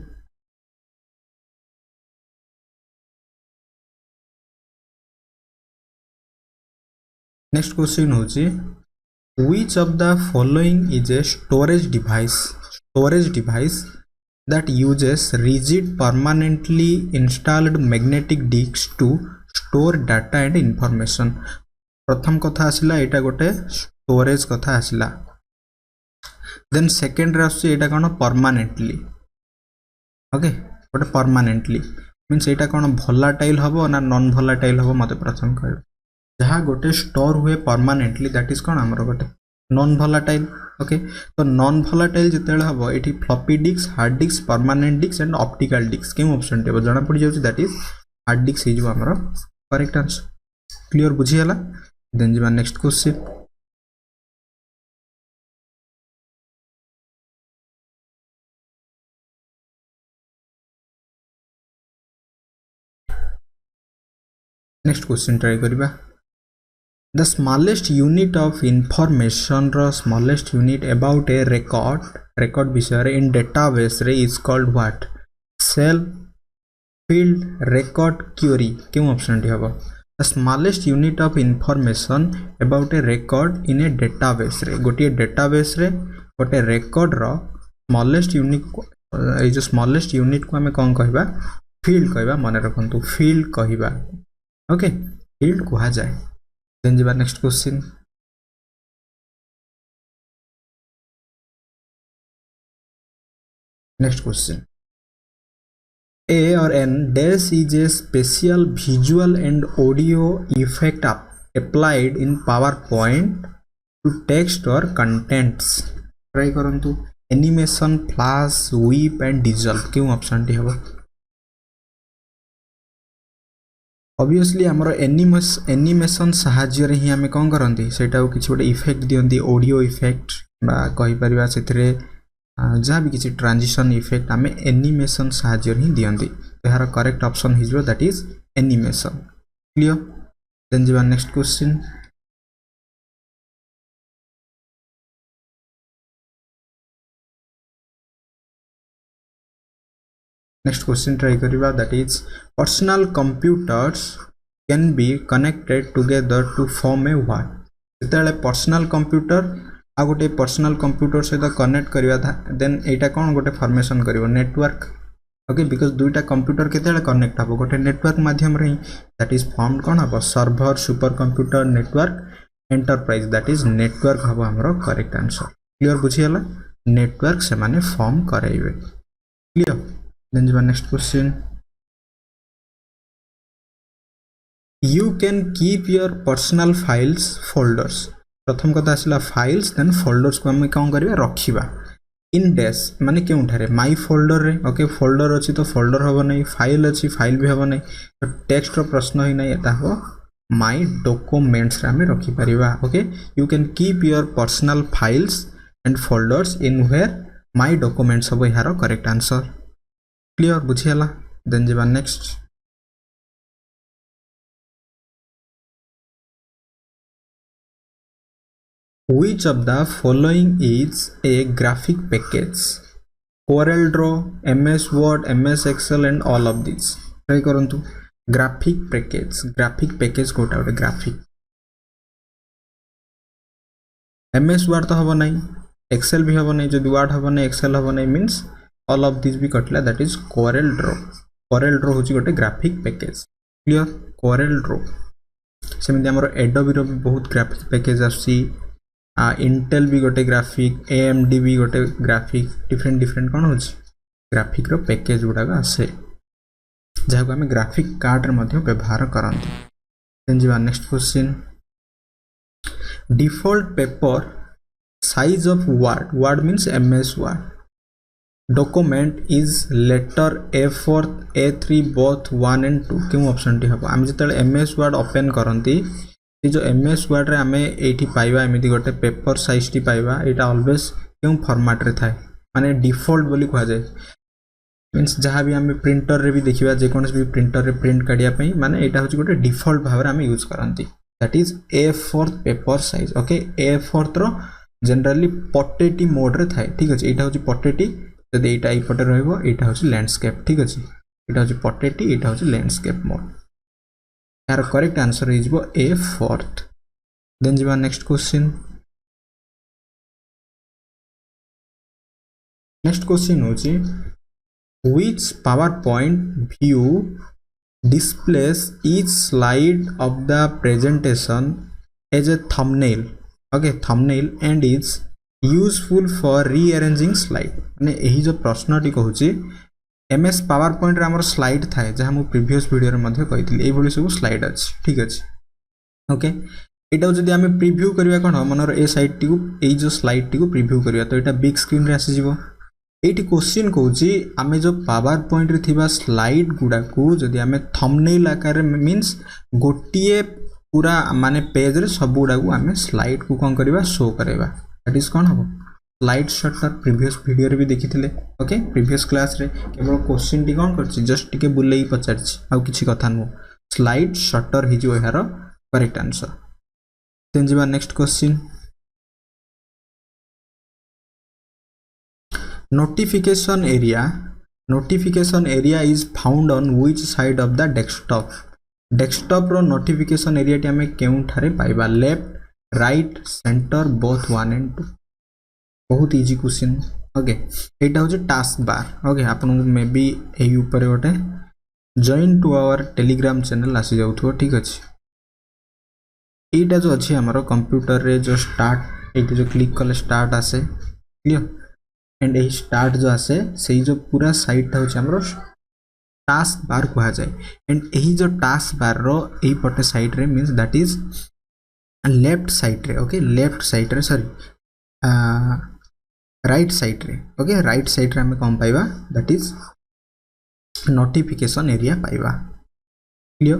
नेक्स्ट क्वेश्चन होची which of the following is a storage device that uses rigid permanently installed magnetic disks to store data and information प्रथम कथा आसिला एटा गोटे स्टोरेज कथा आसिला देन सेकंड रे आसी एटा कोन परमानेंटली ओके गोटे परमानेंटली मींस एटा कोन volatile हबो ना नॉन भोलाटाइल हबो मते प्रथम कहबो जहाँ गोटे स्टोर हुए परमानेंटली दैट इज कौन आमर गोटे नॉन भोलाटाइल ओके तो नॉन भोलाटाइल जितेबाला हम ये floppy disk hard disk permanent disk and optical disk क्यों ऑप्शन टे जना पड़ जाउछि दैट इज हार्ड डिस्क हो आमर करेक्ट आंसर क्लियर बुझी हला देन जीवा next question next question try करिबा The smallest unit of information ro smallest unit about a record विषय in database रे is called what? Cell, field, record, query क्यों option टी हबो the smallest unit of information about a record in a database रे गोटे database रे गोटे record रो स्मॉलेस्ट यूनिट ए जो स्मॉलेस्ट यूनिट को हमें कौन कहबा फील्ड कहबा मन रखंतु फील्ड कहबा ओके फील्ड कहा जाए देन जिबा next question next question A or N dash is a special visual and audio effect applied in PowerPoint to text or contents. Try करंतु animation, flash, whip and dissolve क्यों option टी हबो obviously हमरो animation साहाଯ୍य रे ही हमें कोन करंती सेटा किछि गोटे इफेक्ट दियंती ऑडियो इफेक्ट बा कहि परिबा सेथरे जहाँ भी किसी ट्रांजिशन इफेक्ट आम एनिमेशन साहाଯ୍य ही दियंती यार करेक्ट ऑप्शन हिजो that is animation clear then जिबा next question next question try करिबा that is personal computers can be connected together to form a what जेतेले पर्सनल कंप्यूटर आ गोटे पर्सनल कंप्यूटर सहित कनेक्ट करवा देन एटा कौन गोटे फॉर्मेशन करिवो नेटवर्क ओके बिकॉज दुईटा कंप्यूटर केतेले कनेक्ट हबो गोटे नेटवर्क माध्यम रे दैट इज फॉर्म कौन हबो server super computer network enterprise that is network हबो हमरो करेक्ट आंसर क्लियर बुझियला नेटवर्क से माने फॉर्म कराइबे क्लियर देन जिबा next question you can keep your personal files folders प्रथम कथा आसला फाइल्स देन फोल्डर्स को हमें कौन करिया रखिबा इन डैश माने केउं ठारे माय फोल्डर रे ओके फोल्डर अछि तो फोल्डर हबो नै फाइल अछि फाइल भी हबो नै तो टेक्स्ट रो प्रश्न ही नै एता हो माय डॉक्यूमेंट्स रे हमें रखि परिबा okay you can keep your personal files and folders in where my documents हबो यार करेक्ट आंसर क्लियर बुझियला देन जेबा next Which of the following is a graphic package? Corel Draw, MS Word, MS Excel and all of these. Try करंतु graphic package कोटा उटे graphic. MS Word तो हबो नहीं, Excel भी हबो नहीं, जो Word हबो नहीं, Excel हबो नहीं means all of these भी कटला that is Corel Draw. Corel Draw होची गोटे graphic package. Clear? Corel Draw. सेमिति हमरो Adobe रो भी बहुत graphic package आसी इंटेल भी गोटे ग्राफिक AMD भी गोटे ग्राफिक डिफरेंट कौन हो ग्राफिक रो पैकेज गुड़ाक आसे जहाँ को आम ग्राफिक कार्ड रे व्यवहार करते देन जी next question default paper size of word means MS word document is letter A4 A3 both 1 and 2 क्यों ऑप्शन टी हम आम जो MS वर्ड ओपन करती जो MS वर्ड रे आमे एठी पाइबा एमिति गोटे पेपर साइज टी पाइबा एटा ऑलवेज क्यों फॉर्मेट रे थाए माने डिफॉल्ट बोली कहा जाए मींस जहाँ भी आमे प्रिंटर रे भी देखिबा जे कोनस भी प्रिंटर रे प्रिंट करिया पई माने एटा होची गोटे डिफॉल्ट भाव रे आमे यूज करंती that is A4 paper size okay A4 रो जनरली पोटेटी मोड रे थाए ठीक अछि एटा होची पोटेटी जदि एटा ई पटे रहइबो एटा होची लैंडस्केप ठीक अछि एटा होची पोटेटी एटा होची लैंडस्केप मोड यार correct answer is A4 then जी नेक्स्ट क्वेश्चन होची which PowerPoint view displays each slide of the presentation as a thumbnail okay thumbnail and is useful for rearranging slide माने एही जो प्रश्नटी कहूची MS PowerPoint रे हमर slide थाए जहाँ मु प्रीवियस वीडियो रे मध्ये कहितली ए भली सब स्लाइड अछि ठीक अछि ओके एटा जदि आमे प्रीव्यू करिया कोन मनर ए साइड टी को ए जो स्लाइड टी को प्रीव्यू करिया तो एटा बिग स्क्रीन रे आसी जिवो एटी क्वेश्चन कहूची आमे जो PowerPoint रे थिबा स्लाइड गुडा को जदि आमे थंबनेल आकार मींस गोटिए पूरा माने पेज रे सब गुडा को आमे स्लाइड को कोन करबा शो करबा दैट इज कोन हबो स्लाइड शटर प्रीवियस वीडियो रे भी देखिथिले ओके प्रीवियस क्लास रे केवल क्वेश्चन टी कोन करछि जस्ट टिके बुलेई पचारछि आ किछि कथा नो स्लाइड शटर हि जो यार करेक्ट आंसर देन जिबा next question notification area is found on which side of the desktop desktop रो नोटिफिकेशन एरिया टी हमें केउ ठारे पाइबा left right center both 1 and 2 बहुत इजी क्वेश्चन ओके एटा हो टास्क बार ओके आपन मे बी एई ऊपर गोटे join to our Telegram channel आसी जाउथो ठीक अछि एटा जो अछि हमरो कंप्यूटर रे जो स्टार्ट एटा जो क्लिक कले स्टार्ट आसे क्लियर एंड ए स्टार्ट जो आसे सेही जो पूरा साइट होछि हमरो टास्क बार कहा जाए एंड यही जो टास्क बार रो एही पटे साइड रे means that is left side रे ओके लेफ्ट साइड रे सॉरी राइट साइड रे ओके राइट साइड रे हमें कौन पाइबा दैट इज नोटिफिकेशन एरिया पाइबा क्लियर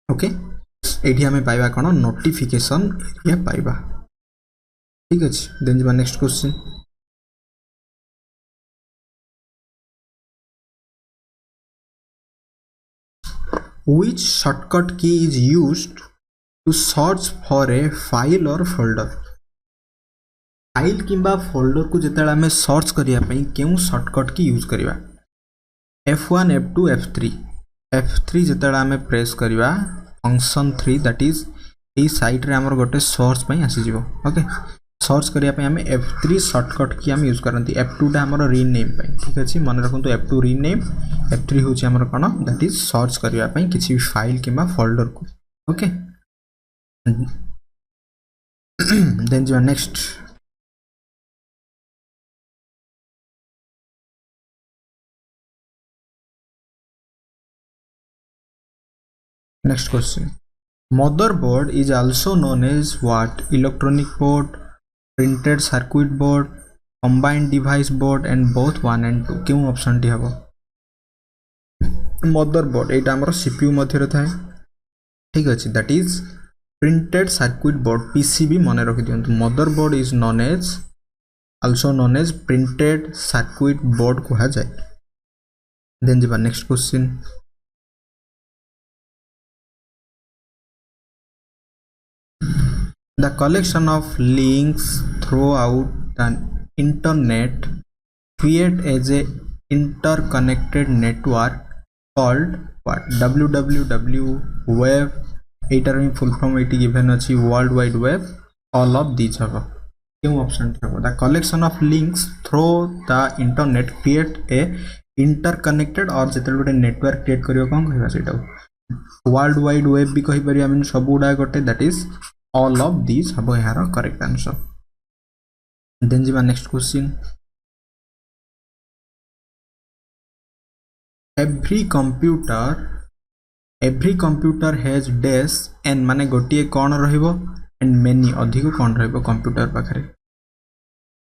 ओके एठी हमें पाइबा कोन नोटिफिकेशन एरिया पाइबा ठीक अछि देन जिबा next question which shortcut key is used to search for a file or folder file किंबा फोल्डर को जेतेला हमें सर्च करिया पई केउ shortcut key use करिवा F1 F2 F3 F3 जेतेला हमें प्रेस करिवा function 3 that is a site रे हमर गोटे सर्च पई आसी जिवो ओके सर्च करिया पई हमें F3 शॉर्टकट की हम यूज करंती F2 टा हमर रीनेम पई ठीक अछि मन रखंतु F2 रीनेम F3 होची हमर कोन दैट इज सर्च करिया पई किछि भी फाइल किंबा फोल्डर को ओके देन जो next next question motherboard is also known as what electronic board printed circuit board combined device board and both 1 and 2 क्यों ऑप्शन टी हबो मदरबोर्ड एटा हमर सीपीयू मध्य रे थाए ठीक अछि that is printed circuit board PCB मने रखि दियंतु motherboard is known as also known as printed circuit board कहा जाय देन जिबा next question the collection of links throughout the internet create as a interconnected network called what www web एटार full form एटी given अछि world wide web all of this हबो क्यों option हबो the collection of links through the internet create a interconnected और जेते गोटे network create करियो कोन कहबा सेटा वर्ल्ड वाइड वेब भी कहि परिया मीन सब उडा गोटे that is all of these habo yara correct answer then jiba next question every computer has dash n माने गोटिए कोन रहिबो एंड मेनी अधिक कोन रहिबो कंप्यूटर पाखरे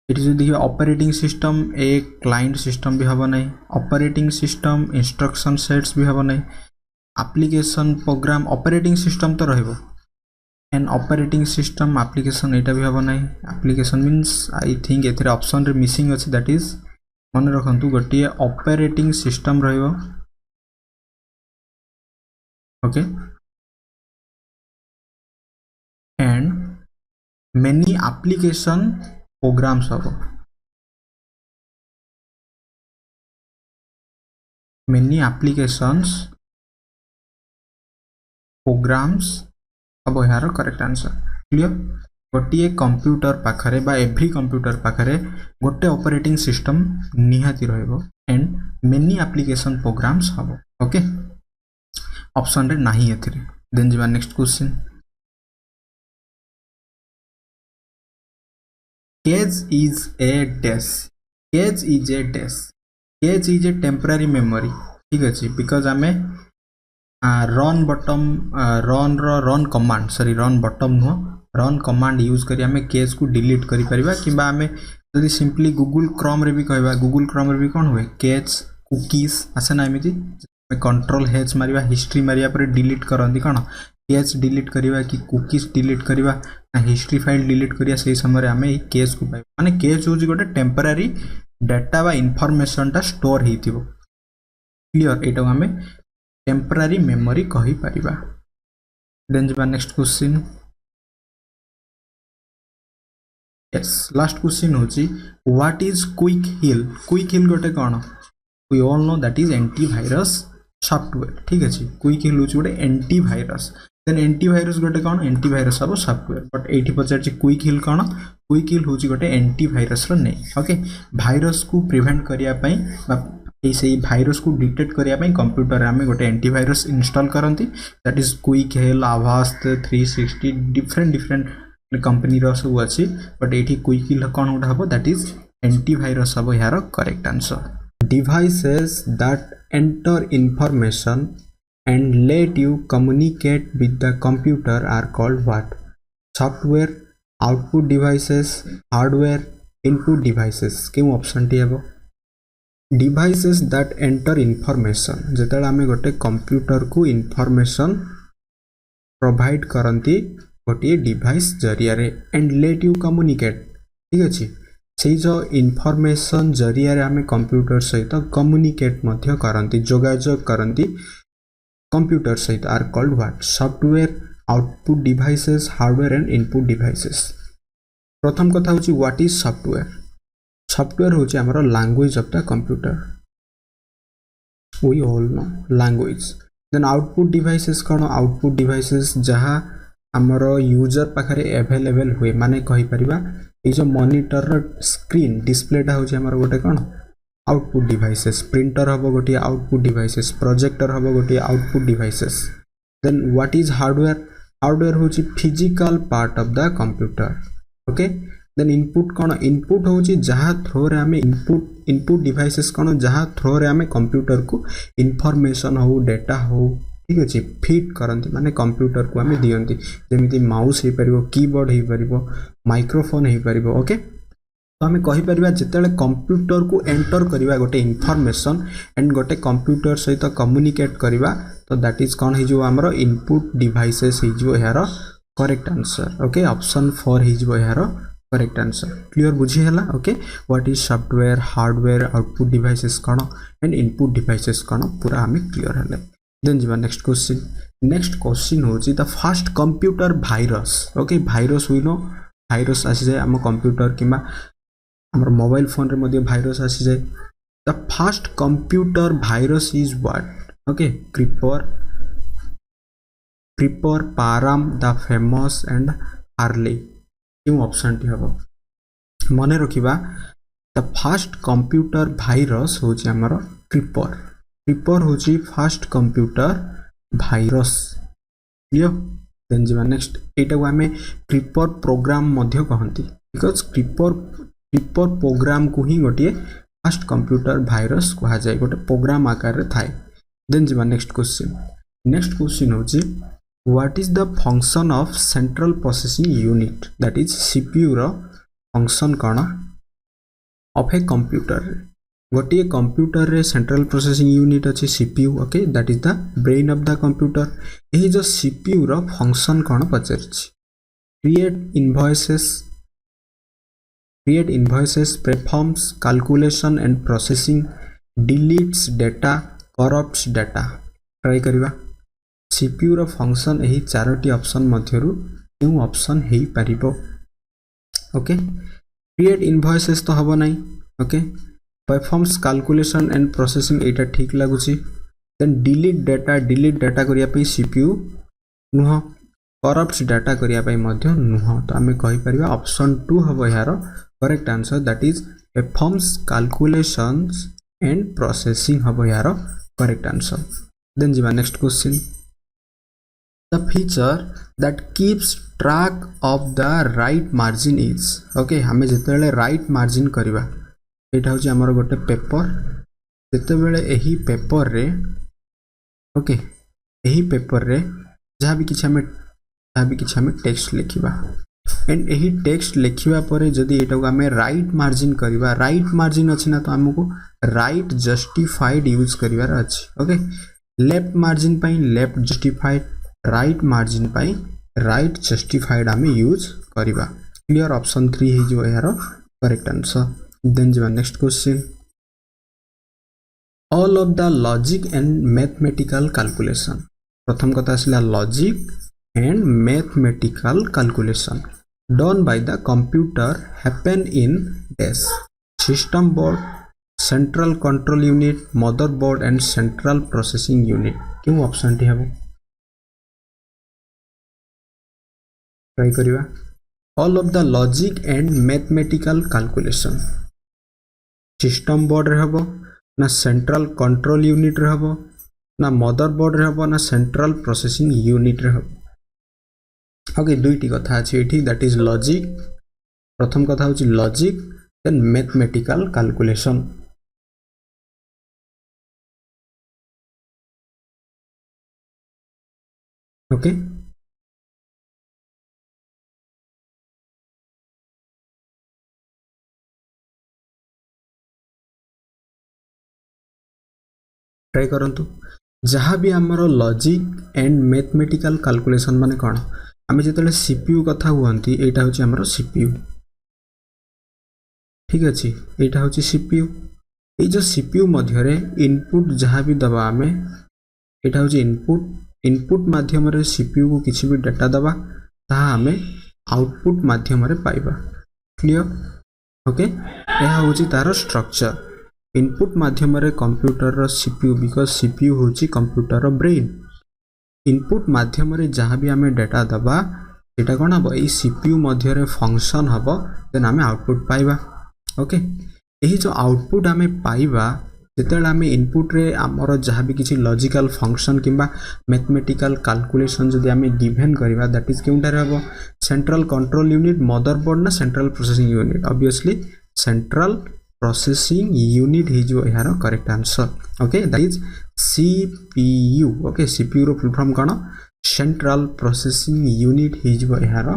इट इज देखिए ऑपरेटिंग सिस्टम एक क्लाइंट सिस्टम भी हबो नै ऑपरेटिंग सिस्टम इंस्ट्रक्शन सेट्स भी हबो नै एप्लीकेशन प्रोग्राम ऑपरेटिंग सिस्टम तो रहिबो एन ऑपरेटिंग सिस्टम एप्लीकेशन एटा भी हबो नै एप्लीकेशन मींस आई थिंक एथरे ऑप्शन रे मिसिंग अछि दैट इज मन रखंतु गोटिए ऑपरेटिंग सिस्टम रहिबो okay and many application programs हबो मेनी एप्लीकेशंस प्रोग्राम्स अब यार करेक्ट आंसर क्लियर गोटे कंप्यूटर पाखरे बा एवरी कंप्यूटर पाखरे गोटे ऑपरेटिंग सिस्टम निहाती रहइबो एंड मेनी एप्लीकेशन प्रोग्राम्स हबो ओके ऑप्शन रे नाही एथिरे देन जिबा next question cache is a temporary memory ठीक अछि बिकॉज़ हमें run button run command sorry run button no run command use करी हमें केस को डिलीट करि परिबा किबा हमें जदी सिंपली गूगल क्रोम रे भी कहबा गूगल क्रोम रे भी कोन होय केच कुकीज आसे ना एमिति कंट्रोल हेच मारिबा हिस्ट्री मारिया पर डिलीट करंदी कोन केच डिलीट करिबा कि कुकीज डिलीट करिबा ना हिस्ट्री फाइल डिलीट करिया सेही समय हमें केस को पाइ माने केच होजी गोटे टेम्पररी डाटा बा इंफॉर्मेशन टा स्टोर हेतिबो क्लियर एटा हमें टेम्पररी मेमोरी कहि परिबा देन जिबा next question yes last question होची व्हाट इज क्विक हिल गोटे कोन we all know that is antivirus software ठीक अच्छे क्विक हिल हूँ गोटे एंटीवायरस देन एंटीवायरस गोटे कौन एंटीवायरस हम सॉफ्टवेयर बट ये पचार क्विक हिल कौन क्विक हिल हूँ गोटे एंटीवायरस नेम ओके भाइरस को प्रिवेंट करने से भाइरस को डिटेक्ट करने कंप्यूटर आम गोटे एंटीवायरस इंस्टॉल करती that is Quick Heal Avast 360 different company सब अच्छी बट ये क्विक हिल कौन गोटे हम दैट इज एंटीवायरस हम यार correct answer devices that enter information and let you communicate with the computer are called what? Software, output devices, hardware, input devices. क्यों option T है डिवाइसेस दैट एंटर इनफॉरमेशन जिते आम गोटे computer को information provide करती गोटे device जरिया and let you communicate ठीक अच्छे से जो इनफॉरमेशन जरिया आम कंप्यूटर सहित कम्युनिकेट करती जोगाजोग करती कंप्यूटर सहित are called what software output devices hardware and input devices प्रथम कथा हूँ व्हाट इज सॉफ्टवेयर हूँ आमर language of the computer we all know language then output devices कौन आउटपुट डिवाइसेस जहाँ आमर यूजर पाखे अवेलेबल हुए माने कहि परिबा ए जो मॉनिटर स्क्रीन डिस्प्लेटा हूँ आमर गोटे कौन आउटपुट डिवाइसेस प्रिंटर हम गोटे आउटपुट डिवाइसेस प्रोजेक्टर हम गोटे output devices then what is hardware हूँ physical part of the computer okay then input कौन इनपुट हूँ जहाँ थ्रो रे आम इनपुट डिवाइसेस कौन जहाँ थ्रो रे आम कंप्यूटर को इनफॉरमेशन हो डेटा हो ठीक अच्छे फिट करती माने कंप्यूटर को आम दियंती जमी माउस हो पार कीबोर्ड हो पार माइक्रोफोन हो पार ओके तो आम कहीपर जिते कंप्यूटर को एंटर करवा गोटे इनफॉरमेशन एंड गोटे कंप्यूटर सहित कम्युनिकेट करवा तो दैट इज कौन हो आमर इनपुट डिवाइसेस हो यार करेक्ट आंसर ओके ऑप्शन 4 हो यार करेक्ट आंसर क्लियर बुझीगला okay what is software hardware output devices कौन एंड इनपुट डिवाइसेस कौन पूरा आम क्लियर है देन जी नेक्स्ट क्वेश्चन हूँ the first computer virus okay virus हुई नो भाइरस आसी जाए आम कंप्यूटर कि आमर मोबाइल फोन रे मध्य भाइरस आसी जाए the first computer virus is what okay creeper पाराम द फेमस एंड हार्ले क्यों ऑप्शन टी हम मन रखा द फर्स्ट कंप्यूटर भाइरस हूँ आमर क्रीपर हूँ first computer virus clear then जी नेक्स्ट एटा को आम क्रीपर प्रोग्राम मध्य कहती बिकज क्रीपर प्रोग्राम को ही गोटे फर्स्ट कंप्यूटर भाइरस कह जाए गोटे प्रोग्राम आकार रे थाए देन जी नेक्स्ट क्वेश्चन हूँ what is the function of central processing unit that is CPU रो फंक्शन कौन ऑफ ए कंप्यूटर गोटे कंप्यूटर रे सेंट्रल प्रोसेसिंग यूनिट अच्छी CPU okay that is the brain of the computer यही जो CPU रो function कौन पचार create invoices performs calculation and processing deletes data corrupts data try करवा सीपीयू रो फंक्शन यही चारोटी ऑप्शन मध्यरु क्यों ऑप्शन हे परिबो ओके क्रिएट इनवॉइसेस तो हबो नहीं okay performs calculation and processing एटा ठीक लागुची देन डिलीट डाटा करिया पे सीपीयू नुह करप्ट्स डाटा करिया पे मध्य नुह तो आमे कहि परिबा ऑप्शन 2 हबो यार correct answer that is performs calculations and processing हबो यार करेक्ट आंसर देन जीवा next question the feature that keeps track of the right margin is okay हमें जितेबाला राइट मार्जिन करवा यहाँ हूँ आमर गोटे पेपर जितेबाला यही पेपर रे ओके यही पेपर रे जहाँ भी किसी हमें टेक्स्ट लिखा एंड यही टेक्स्ट लिखा पर जदि यहाँ को आम राइट मार्जिन करवा राइट मार्जिन अच्छी ना तो आमको राइट जस्टिफाइड यूज करार अच्छी ओके लेफ्ट मार्जिन पाई लेफ्ट जस्टिफाइड राइट मार्जिन पाई राइट जस्टिफाइड आम यूज करवा क्लियर ऑप्शन 3 हो यार करेक्ट आंसर देन जी next question all of the logic and mathematical calculation प्रथम कथा आसला logic and mathematical calculation done by the computer happen in dash system board central control unit motherboard and central processing unit क्यों option टी हम try करिवा all of the logic and mathematical calculation system board रे हबो ना central control unit रे हबो ना मदरबोर्ड रे हबो ना सेंट्रल प्रोसेसिंग यूनिट रे हबो ओके दुईटी कथा अछि एठी दैट इज लॉजिक प्रथम कथा होछि logic then mathematical calculation okay try करंतु जहाँ भी आमर लॉजिक एंड मैथमेटिकल कैलकुलेशन माने कौन आम जो सीपीयू कथा हुआंती एटा होची आमर सीपीयू ठीक अच्छे यहाँ हूँ सीपीयू ये जो सीपीयू मध्य इनपुट जहाँ भी दबा आम यहाँ हूँ इनपुट इनपुट माध्यम रे सीपीयू को किसी भी डाटा दबा ताहा आम आउटपुट माध्यम रे पाइबा क्लियर ओके यह हूँ तार स्ट्रक्चर इनपुट माध्यम रे कंप्यूटर रो सीपीयू बिकॉज सीपीयू होची कंप्यूटर रो ब्रेन इनपुट माध्यम रे जहाँ भी आम डाटा दबा सेटा कौन हम ये सीपीयू मध्य रे फंक्शन हम देन आम आउटपुट पाइबा ओके यही जो आउटपुट आम पाइबा जितेबाला आम इनपुट रे आमर जहाँ भी किसी लॉजिकल फंक्शन किंबा मैथमेटिकल कैलकुलेशन जदि आम डिफाइन करबा दैट इज केउंटारे हम सेंट्रल कंट्रोल यूनिट मदरबोर्ड ना central processing unit obviously central processing unit ही जो यार correct answer okay that is CPU okay CPU रो फुल फॉर्म कौन सेंट्रल प्रोसेसिंग यूनिट ही जो यार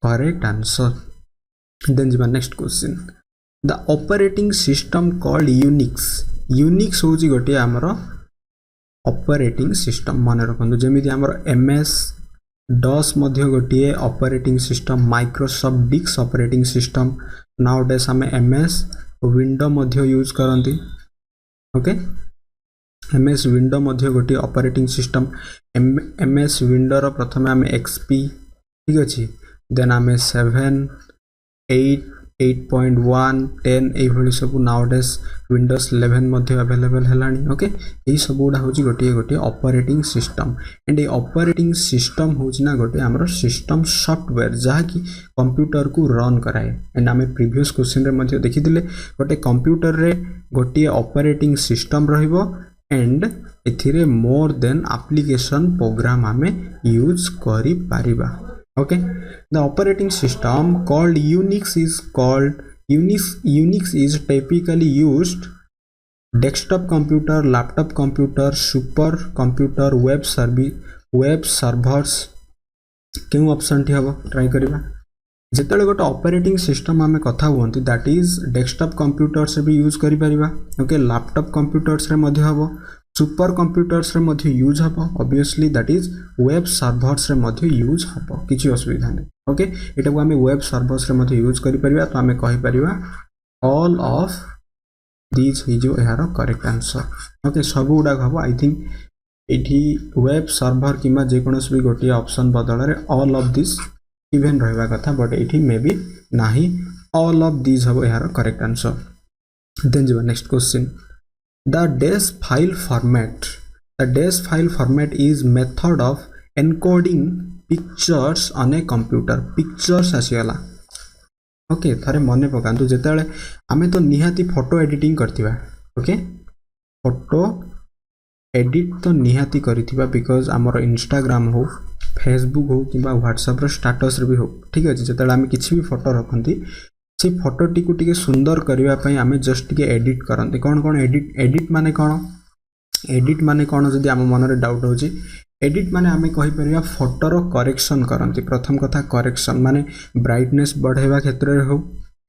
करेक्ट आंसर देन जी next question the operating system called Unix Unix होची गोटे आमर ऑपरेटिंग सिस्टम मन रखंतु जेमिति आमर एमएस डॉस मध्य गोटे ऑपरेटिंग सिस्टम माइक्रोसॉफ्ट डिक्स ऑपरेटिंग सिस्टम नाउडेस आम एमएस विंडो मध्य यूज करती ओके एमएस विंडो मध्य गोटे ऑपरेटिंग सिस्टम एमएस विंडो रो प्रथमे आम एक्सपी ठीक अच्छे देन आम 7 8 8.1 10 ये सब नाउडेस विंडोज 11 मध्य अवेलेबल हेलानी ओके यही सब गुड़ा हूँ गोटे गोटे ऑपरेटिंग सिस्टम एंड ये ऑपरेटिंग सिस्टम हूँ ना गोटे आमर सिस्टम सॉफ्टवेयर जहाँ कि कंप्यूटर को रन कराए एंड आम प्रीवियस क्वेश्चन रे मध्य देखिथिले गोटे कंप्यूटर रे गोटे ऑपरेटिंग सिस्टम रहिबो एंड एथिरे मोर देन एप्लिकेशन प्रोग्राम आम यूज करि पारिबा okay the operating system called Unix is typically used desktop computer laptop computer super computer web servers क्यों ऑप्शन टी हम ट्राई करबा जेतेले गोटे ऑपरेटिंग सिस्टम आम कथा हुंती दैट इज डेस्कटॉप कंप्यूटर से भी यूज करि परिबा ओके लैपटॉप कंप्यूटर्स रे मध्य हबो सुपर कंप्यूटर्स रे मध्य यूज हबो obviously that is web servers रे मध्य यूज हबो किछि असुविधा नै ओके एटा को हमें वेब सर्वर्स रे मध्य यूज करि परिबा तो हमें कहि परिबा ऑल ऑफ दीज ही जो यार करेक्ट आंसर ओके सब गुडा हबो आई थिंक एठी वेब सर्वर किमा जे कोनस भी गोटी ऑप्शन बदल रे ऑल ऑफ दिस इवन रहबा कथा बट एठी मे बी नाही ऑल ऑफ दीज हबो यार करेक्ट आंसर देन जो next question The DAS file format is method of encoding pictures on a computer. Pictures आसीगला ओके थरे मने पकांतु जेतेले आमे तो निहाती फोटो एडिटिंग करथिबा ओके फोटो एडिट तो निहाती करिथिबा बिकॉज हमर इंस्टाग्राम हो फेसबुक हो किबा व्हाट्सएप रो स्टेटस रे भी हो ठीक अछि जेतेले आमे किछि भी फोटो रखंती से फोटो टी को टिके सुंदर करबा पई आमे जस्ट टिके एडिट करंती कोन कोन एडिट माने कोन जदि आम मन रे डाउट होची एडिट माने आमे कहि परिया फोटो रो करेक्शन करंती प्रथम कथा करेक्शन माने ब्राइटनेस बढ़ेबा क्षेत्र रे हो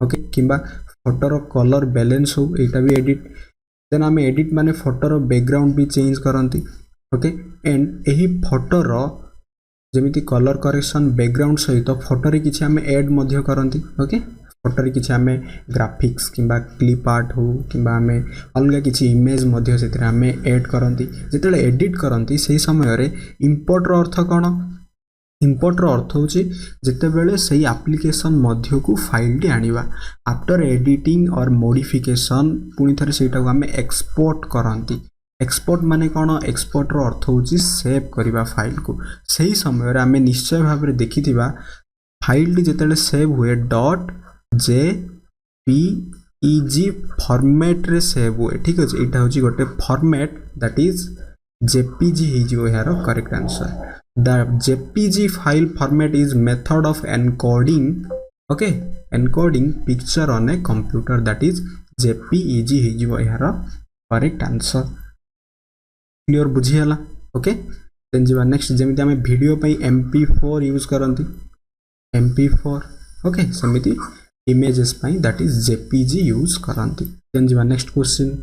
ओके किबा फोटो रो कलर बैलेंस हो एटा भी एडिट देन आमे एडिट माने फोटो रो बैकग्राउंड भी चेंज करंती ओके एंड एही फोटो रो जेमिति कलर करेक्शन बैकग्राउंड सहित फोटो रे किछि आमे ऐड मध्य करंती ओके फोटो रे किछि आमे ग्राफिक्स किबा क्लिप आर्ट हो किबा आमे अलगा किछि इमेज मध्य सेतिर आमे ऐड करंती जेतेले एडिट करंती सेही समय रे इंपोर्ट रो अर्थ कोन इम्पोर्ट रो अर्थ होची जेतेबेले सही एप्लिकेशन मध्य को फाइल टी आनिबा आफ्टर एडिटिंग और मॉडिफिकेशन पुनी थरे सेटा को हमें एक्सपोर्ट करंती एक्सपोर्ट माने कोन एक्सपोर्ट रो अर्थ होची सेव करबा फाइल को सही समय रे हमें निश्चय भाव रे देखिथिबा फाइल टी जेतेले सेव हुए .jpeg फॉर्मेट रे सेव हुए ठीक अछि एटा होची गोटे फॉर्मेट दैट इज jpeg हिजियो यार correct answer the jpeg file format is method of encoding okay encoding picture on a computer that is jpeg हिजियो यार करेक्ट आंसर क्लियर बुझी हला ओके देन जिबा नेक्स्ट जेमिति हमें वीडियो पई mp4 यूज करंती mp4 ओके समिति इमेजेस पई दैट इज jpeg यूज करंती देन जिबा next question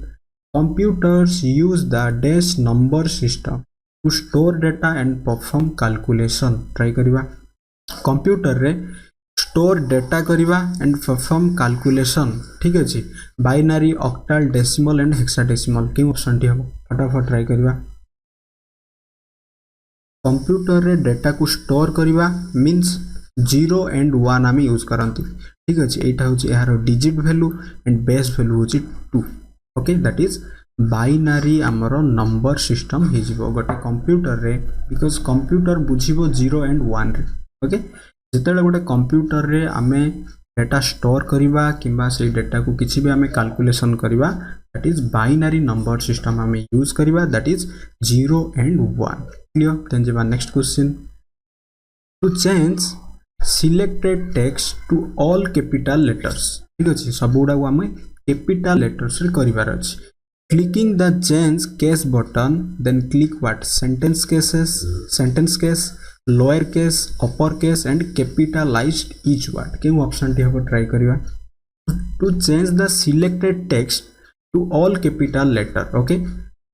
computers use the dash number system to store data and perform calculation try करिबा कंप्यूटर रे स्टोर डेटा करिबा एंड परफॉर्म कैलकुलेशन ठीक अछि binary octal decimal and hexadecimal के option टी हम फटाफट ट्राई करिबा कंप्यूटर रे डेटा को स्टोर करिबा मींस 0 एंड 1 आमी यूज करंती ठीक अछि एटा होची यार digit value and base value होची 2 ओके दैट इज बाइनरी आमर नंबर सिस्टम हिजिबो गोटे कंप्यूटर रे बिकॉज कंप्यूटर बुझिबो 0 एंड 1 रे ओके जेतेले गोटे कंप्यूटर रे आमे डेटा स्टोर करिबा किबा से डेटा को किछि भी आमे कैलकुलेशन करिबा that is binary number system आमे यूज करिबा that is 0 and 1 clear then जेबा next question to change selected text to all capital letters ठीक अछि सबुडा को आमे कैपिटल लेटर्स रे करिवार अछि clicking the change case button then click what sentence case lower case upper case and capitalized each word के option टी हम try करिवा to change the selected text to all capital letter okay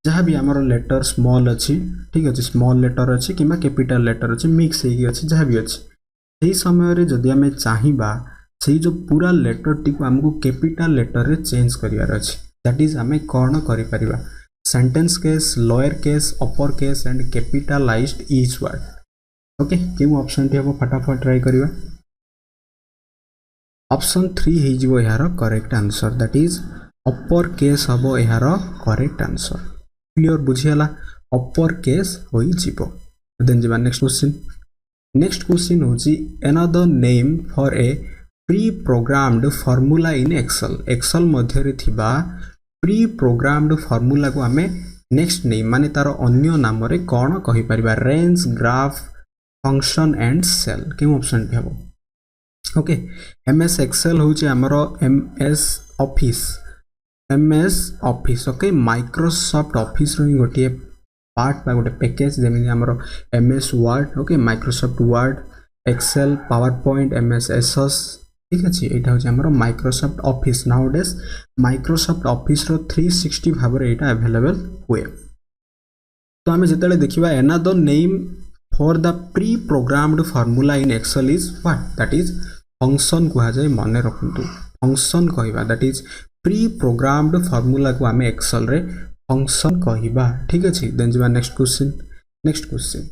जहाँ भी हमर letter small अछि ठीक अछि स्मॉल लेटर अछि किबा कैपिटल लेटर अछि मिक्स हेगी अछि जहाँ भी अछि सेही समय रे जदि हमें चाहिबा सेही जो पूरा लेटर टी को हमको कैपिटल लेटर रे चेंज करिवार अछि दैट इज हमें कौन करि परिबा sentence case lower case upper case and capitalized each word okay केउ ऑप्शन टी हम फटाफट ट्राई करिबा ऑप्शन 3 हे जिवो यार correct answer that is upper case हबो यार करेक्ट आंसर क्लियर बुझियाला अपर केस होई जिवो देन जिबा नेक्स्ट क्वेश्चन होची another name for a pre-programmed formula in Excel मध्य रे थिबा प्री-प्रोग्राम्ड फॉर्मूला को हमें नेक्स्ट नेम माने तार अन्य नाम रे कोन कहि परिबा range graph function and cell के ऑप्शन थे हबो ओके एमएस एक्सेल होची हमरो MS Office okay Microsoft Office रो गोटे पार्ट बा गोटे पैकेज जेमिनि हमरो MS Word okay Microsoft Word Excel PowerPoint MS एसएस ठीक अछि एटा होची हमरो Microsoft Office nowadays Microsoft Office रो 360 भाबरे एटा अवेलेबल हुए तो हमें जेतले देखिबा another name for the pre-programmed formula in Excel is what that is function को जाय मने रखंतु फंक्शन कहिबा that is pre-programmed formula को हमें एक्सेल रे फंक्शन कहिबा ठीक अछि देन जिबा next question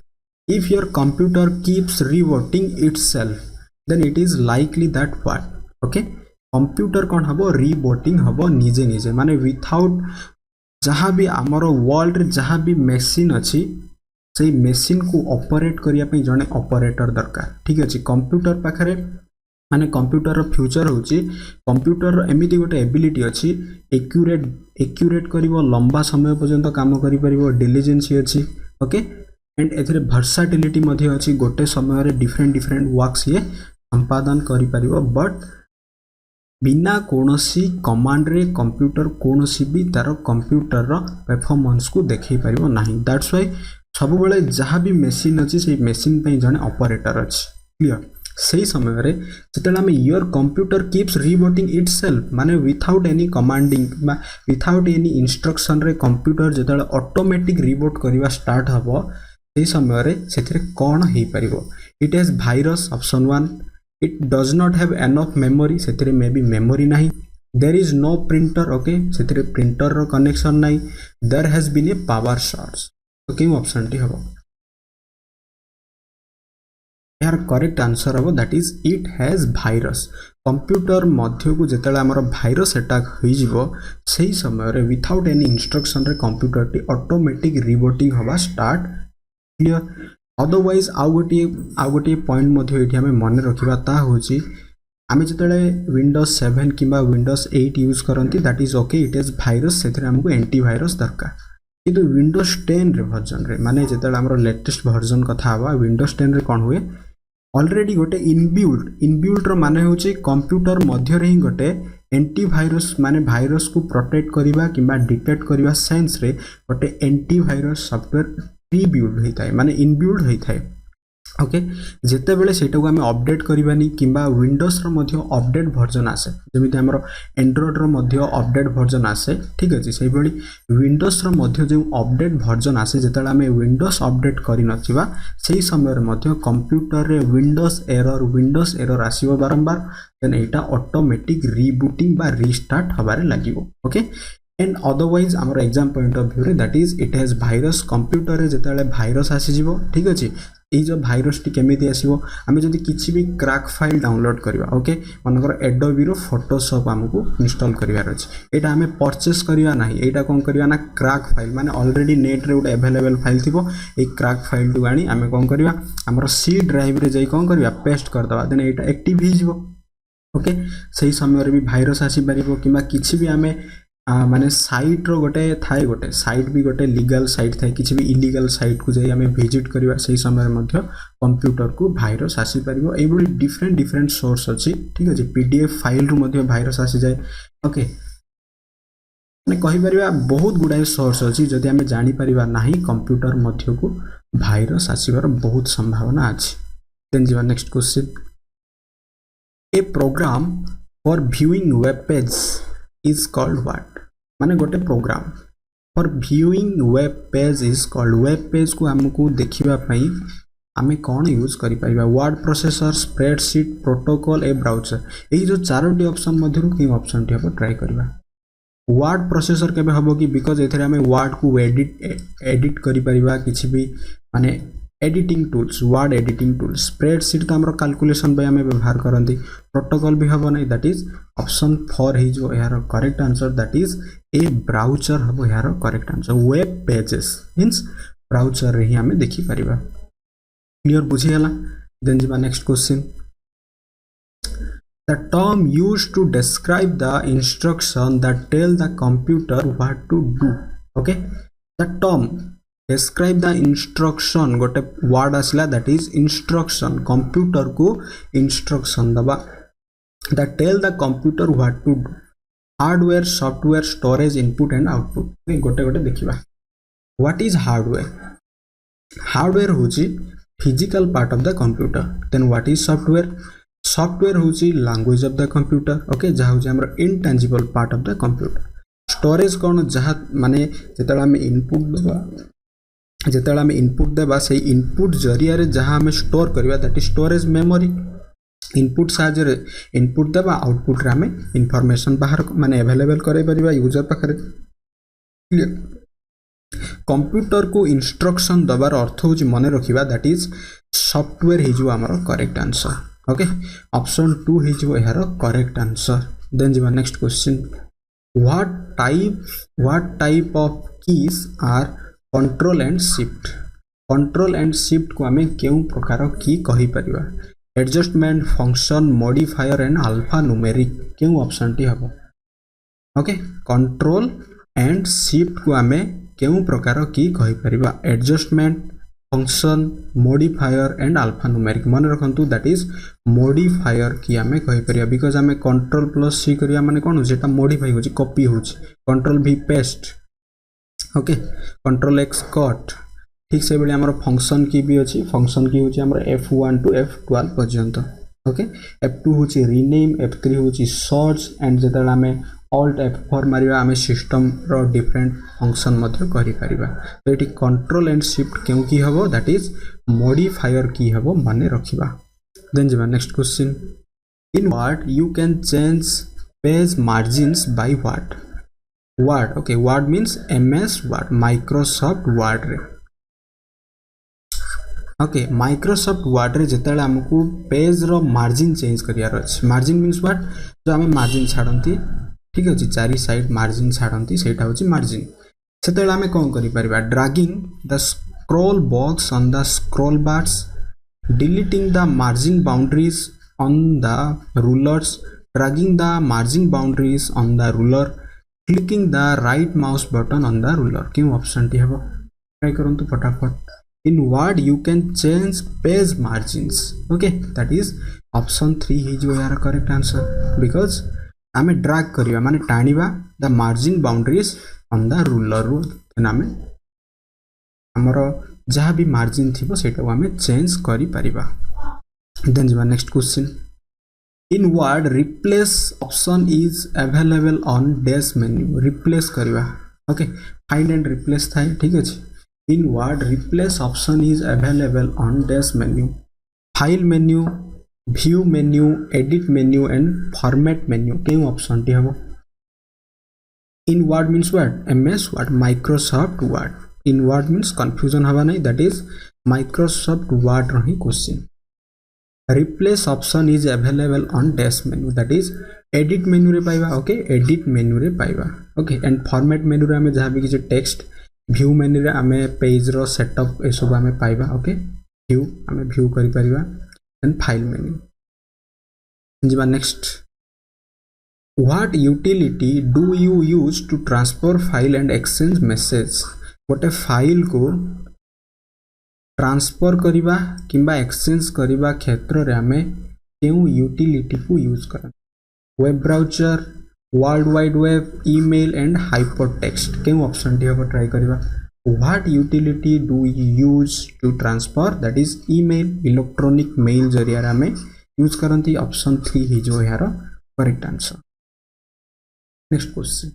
if your computer keeps rebooting itself then it is likely that what okay computer कोन हबो rebooting हबो निजे माने विथआउट जहाँ भी आमरो वर्ल्ड रे जहाँ भी मशीन अछि से मशीन को ऑपरेट करिया पे जने ऑपरेटर दरकार ठीक अछि कंप्यूटर पाखरे माने कंप्यूटर रो फ्यूचर होची कंप्यूटर रो एमिति गोटे एबिलिटी अछि एक्यूरेट करिवो लंबा समय पर्यंत काम करि परिवो डिलिजेंसी अछि ओके एंड एथरे वर्साटिलिटी मध्ये अछि गोटे समय रे डिफरेंट वर्क्स ये संपादन करि परिवो बट बिना कोनोसी कमांड रे कंप्यूटर कोनोसी भी तार कंप्यूटर रो परफॉर्मेंस को देखै परिवो नाही दैट्स व्हाई सब बेले जहाँ भी मशीन अछि से मशीन पे जने ऑपरेटर अछि क्लियर सही समय रे जतले हम your computer keeps rebooting itself माने without any commanding without any instruction रे कंप्यूटर जतले ऑटोमेटिक रीबूट करबा स्टार्ट हबो से समय रे सेथरे कोन हेई परिवो it has virus option 1 it does not have enough memory सेथरे मे बी मेमोरी नाही there is no printer okay सेथरे प्रिंटर रो कनेक्शन नाही there has been a power shorts okay option टी हबो यार करेक्ट आंसर हम that is it has virus computer मध्य को जितेबाला आमर भाइरस अटैक हो सही समय विथाउट एनी इंस्ट्रक्शन रे कंप्यूटर टी ऑटोमेटिक रिबोटिंग हवा स्टार्ट क्लियर अदरवाइज आउ गोटे पॉइंट मध्य ये आम मन रखा होची आम जो विंडोज 7 कि विंडोज 8 यूज करती that is okay it is virus से आमको एंटीभाइरस दरकार किंतु विंडोज 10 रे वर्जन रे माने जो आम लेटेस्ट वर्जन कथा हवा विंडोज 10 रे कौन हुए ऑलरेडी गोटे इनबिल्ट माने होची कंप्यूटर मध्य रे ही गोटे एंटीभाइरस माने भाइरस को प्रोटेक्ट करबा किंबा डिटेक्ट करबा सेंस रे गोटे एंटीभाइरस सॉफ्टवेयर प्री बिल्ड होता है माने इनबिल्ट होता है ओके जिते बेले सेटा को आम अपडेट करवानी किंबा विंडोज रो मध्य अपडेट वर्जन आसे जमिति हमर एंड्रॉइड रो मध्य अपडेट वर्जन आसे ठीक अछि सेहि बळी विंडोज रो मध्य जो अपडेट वर्जन आसे जेतला आम विंडोज अपडेट करि नथिबा सेहि समय रे मध्य कंप्यूटर रे विंडोज एरर आसीबो बारंबार देन एटा ऑटोमेटिक रीबूटिंग बा रीस्टार्ट हबारे लागिवो ओके एंड अदरवाइज आमर एग्जाम पॉइंट ऑफ व्यू रे that is it has virus computer रे जेतले भाइरस आसी जिवो ठीक अछि ये जो भाइरस टी केमिति आसीबो आमे जदि किछि भी क्रैक फाइल डाउनलोड करबा ओके मनकर एडोबी रो फोटोशॉप हमकु इंस्टॉल करिवार अछि एटा हमें परचेस करिवा नाही एटा कोन करिवा ना क्रैक फाइल माने ऑलरेडी नेट रे उडे अवेलेबल फाइल थिबो ए क्रैक फाइल टू आनी आमे कोन करिवा हमर सी ड्राइव रे जाई कोन करिवा पेस्ट कर दबा देन एटा एक्टिव हि जिवो ओके सही समय रे भी भाइरस आसी परिबो किबा किछि भी आमे माने साइट रो गोटे थाए गोटे साइट भी गोटे लीगल साइट थाए किछि भी इलीगल साइट को जाई हमें विजिट करबा सही समय मध्य कंप्यूटर को भाइरस आसी परिबो एबोली डिफरेंट सोर्स अछि ठीक अछि पीडीएफ फाइल रो मध्य भाइरस आसी जाय ओके माने कहि परिबा बहुत गुडाय सोर्स अछि जदि हमें जानि परिबा नाही कंप्यूटर मध्य को भाइरस आसीबार बहुत संभावना अछि देन जीवा next question a program for viewing web page is called what माने गोटे program for viewing web page is called web page को हमको देखिबा पई आमे कौन यूज करि परिबा word processor spreadsheet protocol a browser एई जो चारोटी ऑप्शन मध्यरु कि ऑप्शन टी हम ट्राई करबा वर्ड प्रोसेसर केबे हबो कि बिकॉज एथरे हमें वर्ड को एडिट करि परिबा किछि भी माने editing tools word editing tools spreadsheet तो हमर कैलकुलेशन पे हमें व्यवहार करंती प्रोटोकॉल भी हबो नै दैट इज ऑप्शन 4 हे जो यार correct answer that is A browser हबो यार correct answer web pages means browser रे ही हमें देखि परिबा क्लियर बुझी गेला देन जीवा next question the term used to describe the instruction that tell the computer what to do okay the term describe the instruction गोटे word आसला that is instruction computer को instruction दबा that tell the computer what to do hardware software storage input and output गोटे गोटे देखिबा what is hardware होची physical part of the computer then what is software होची language of the computer okay जहा होची हमर intangible part of the computer storage कोन जहा माने जेतला हम इनपुट देबा से इनपुट जरिया रे जहां हमें स्टोर करबा that is storage memory input साहाय्य रे इनपुट देबा आउटपुट रे हमें इंफॉर्मेशन बाहर माने अवेलेबल करे परिबा यूजर पाखरे क्लियर कंप्यूटर को इंस्ट्रक्शन दबार अर्थ होची माने रखिबा दैट इज सॉफ्टवेयर हे जो हमर करेक्ट आंसर ओके ऑप्शन 2 हे जो यार करेक्ट आंसर देन जीवा next question what type of keys are control and shift को हमें केउ प्रकार की कहि परिबा adjustment function modifier and alphanumeric केउ ऑप्शन टी हबो ओके कंट्रोल एंड शिफ्ट को हमें केउ प्रकार की कहि परिबा adjustment function modifier and alphanumeric मन रखंतु दैट इज मॉडिफायर की हमें कहि परिबा बिकॉज़ हमें कंट्रोल प्लस सी करिया माने कोन जेटा मॉडिफाई होची कॉपी होची कंट्रोल भी paste okay control X cut ठीक से बेले हमर फंक्शन की भी अछि फंक्शन की होची हमर f1 टू f12 पर्यंत ओके f2 होची रीनेम f3 होची सर्च एंड जेतला हमें alt f4 मारिबा हमें सिस्टम रो डिफरेंट फंक्शन मध्ये करि परिबा तो एटी कंट्रोल एंड शिफ्ट केउ की हबो दैट इज मॉडिफायर की हबो माने रखिबा देन जेबा next question in what you can change page margins by what Word okay Word means MS Word Microsoft Word रे ओके माइक्रोसॉफ्ट वर्ड रे जेतेले हमकु पेज रो margin change करियार अछि मार्जिन मींस व्हाट जो हमें margin छाडंती ठीक अछि चारि साइड मार्जिन छाडंती सेटा होछि मार्जिन सेतेले हमें कोन करि परिबा dragging the scroll box on the scroll bars deleting the margin boundaries on the rulers dragging the margin boundaries on the ruler clicking the right mouse button on the ruler क्यों option टी हेबो try करंतु फटाफट in word you can change page margins okay that is option 3 is your correct answer because आमे drag करिया माने टाणीबा the margin boundaries on the ruler रो आमे हमरो जहा भी मार्जिन थिबो सेटा आमे चेंज करि परिबा देन जिवा next question in word replace option is available on dash menu replace करिबा ओके फाइंड एंड रिप्लेस थाई ठीक अछि In word, replace option is available on dash menu, file menu, view menu, edit menu, and format menu. क्यों option T हबो? In word means what? MS Word, Microsoft Word. In word means confusion हवा नहीं. That is Microsoft Word रही question. Replace option is available on dash menu. That is edit menu रे पाइबा. Okay, edit menu रे पाइबा. Okay, and format menu रे हमें जहाँ भी किसी text व्यू मेन्यू रे आमे पेज रो सेटअप ए सब आमे पाइबा ओके व्यू आमे व्यू करि परिबा देन फाइल मेन्यू जिबा next what utility do you use to transfer file and exchange message गोटे फाइल को ट्रांसफर करिबा किंबा एक्सचेंज करिबा क्षेत्र रे आमे केउ यूटिलिटी को यूज करन web browser world wide web email and hypertext क्यों ऑप्शन टी हम ट्राई करिबा what utility do you use to transfer that is email electronic mail जरिया रे हमें यूज करंती ऑप्शन 3 ही जो यार correct answer next question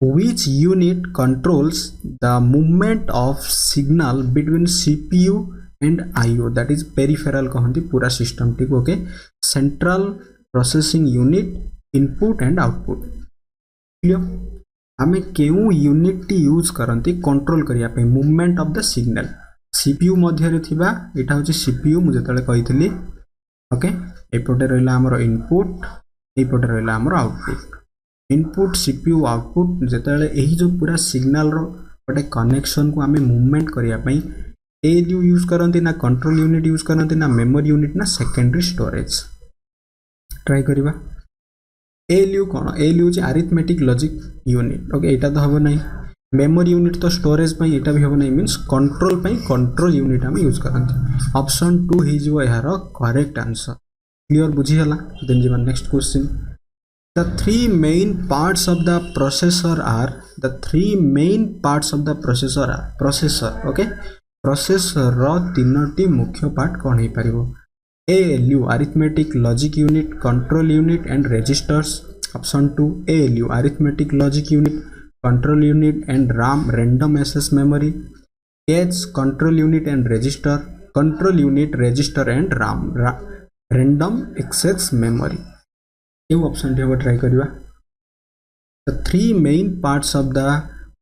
which unit controls the movement of signal between CPU and IO that is peripheral कहंती पूरा system टी okay central processing unit input and output clear हमें केउ यूनिट टी यूज करंती कंट्रोल करिया पे movement of the signal CPU मध्य रे थिबा एटा होची सीपीयू मु जतले कहितली ओके एपटे रहला हमर इनपुट एपटे रहला हमर आउटपुट इनपुट सीपीयू आउटपुट जतले एही जो पूरा सिग्नल रो गोटे कनेक्शन को हमें मूवमेंट करिया पे एएलयू यूज करंती ना कंट्रोल यूनिट यूज करंती ना मेमोरी यूनिट ना सेकेंडरी स्टोरेज ट्राई करिबा एएलयू कौन एएलयू जे अरिथमेटिक लॉजिक यूनिट ओके एटा तो हबो नहीं मेमोरी यूनिट तो स्टोरेज पई एटा भी हबो नहीं मींस कंट्रोल पई कंट्रोल यूनिट हम यूज करंती ऑप्शन 2 ही जो यार करेक्ट आंसर क्लियर बुझी हला देन जीवन next question the three main parts of the processor are processor okay processor रो तीनोटी मुख्य पार्ट कोन हे परिबो ALU arithmetic logic unit control unit and registers option 2 ALU arithmetic logic unit control unit and RAM random access memory cache control unit and register control unit register and RAM random access memory ये option टी ट्राई करिवा the three main parts of the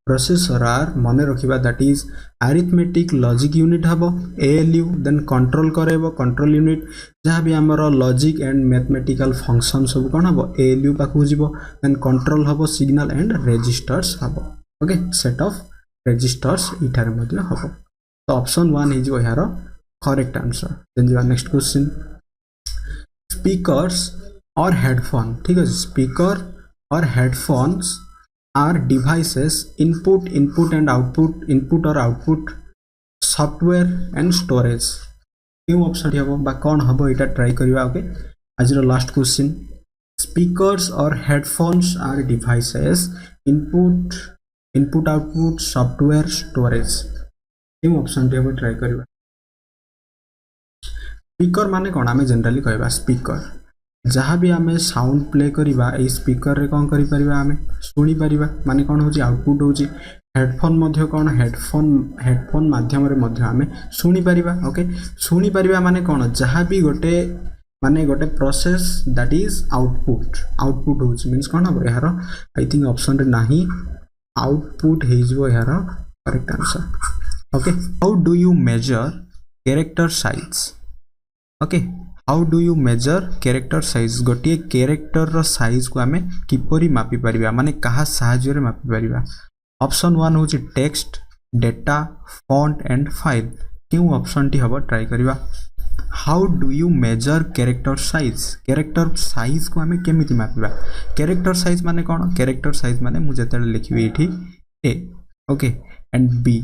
processor are मने रखिबा that is arithmetic logic unit हबो ALU then control करेबो control unit जहाँ भी हमारा logic and mathematical function सब कौन हबो ALU पाखु जिवो then control हबो signal and registers हबो okay set of registers इठारे मध्ये हबो तो option 1 इज यार correct answer then जो next question speakers or headphone ठीक है speaker or headphones are devices input and output or output software and storage क्यों ऑप्शन हबो बा कोन हबो एटा ट्राई करिवा ओके आज रो लास्ट क्वेश्चन स्पीकर्स और headphones are devices input output software storage क्यों ऑप्शन हबो ट्राई करिवा स्पीकर माने कोन हमें जनरली कहबा स्पीकर जहाँ भी आमे साउंड प्ले करिबा ए स्पीकर रे कोन करि परिबा आमे सुनी परिबा माने कोन होची आउटपुट होची हेडफोन मध्य कोन हेडफोन माध्यम रे मध्य आमे सुनी परिबा ओके सुनी परिबा माने कोन जहाँ भी गोटे प्रोसेस दैट इज आउटपुट होची मींस कोन हो यार आई थिंक ऑप्शन रे नाही आउटपुट हे जो यार correct answer okay how do you measure character size okay how do you measure character size गोटे कैरेक्टर रो साइज को आमे किपरि मापी परिबा माने कहा साहाय्य रे मापी परिबा ऑप्शन 1 होची text data font and file क्यों ऑप्शन टी हबो ट्राई करिबा how do you measure character size को आमे केमिति मापिबा कैरेक्टर साइज माने कोन कैरेक्टर साइज माने मु जेतेले लिखिबी एठी ए ओके एंड बी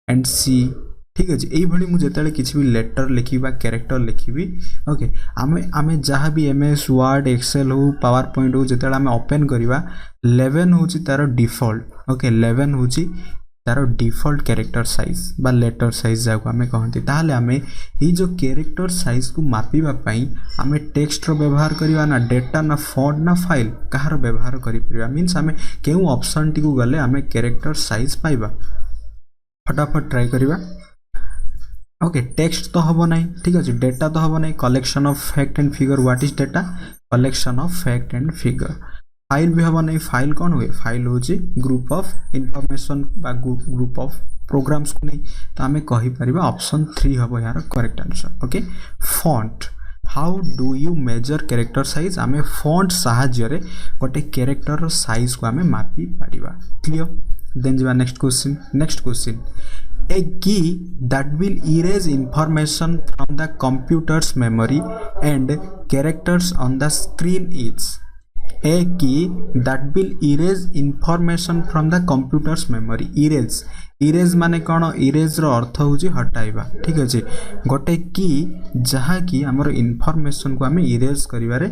एंड सी ठीक अछि एई भली मु जेतेले किछि भी लेटर लिखिबा कैरेक्टर लिखिबी ओके आमे जहाँ भी एमएस वर्ड एक्सेल हो पावर पॉइंट हो जेतेले आमे ओपन करिबा 11 होची तारो डिफॉल्ट ओके 11 होची तारो डिफॉल्ट कैरेक्टर साइज बा लेटर साइज जाको आमे कहंती ताहाले आमे ई जो कैरेक्टर साइज को मापिबा पई आमे टेक्स्ट रो व्यवहार करिवा ना डेटा ना फॉन्ट ना फाइल कहार व्यवहार करि परिबा मींस आमे केउ ऑप्शन टी को गले आमे कैरेक्टर साइज पाइबा फटाफट ट्राई करिवा ओके टेक्स्ट तो हबो नहीं ठीक अछि डेटा तो हबो नहीं collection of fact and figure what is data collection of fact and figure file भी हबो नहीं फाइल कौन हुए फाइल होची ग्रुप ऑफ इंफॉर्मेशन बा ग्रुप ऑफ प्रोग्राम्स को नहीं तो आमे कहि परिबा ऑप्शन 3 हबो यार correct answer okay font how do you measure character size आमे फॉन्ट सहाय्य रे गोटे कैरेक्टर साइज को आमे मापी परिबा क्लियर देन जिवा next question a key that will erase information from the computer's memory and characters on the screen is a key that will erase information from the computer's memory erase माने कोन erase रो अर्थ होची हटाइबा ठीक अछि गोटे की जहा की हमर इंफॉर्मेशन को हमें erase करिवारे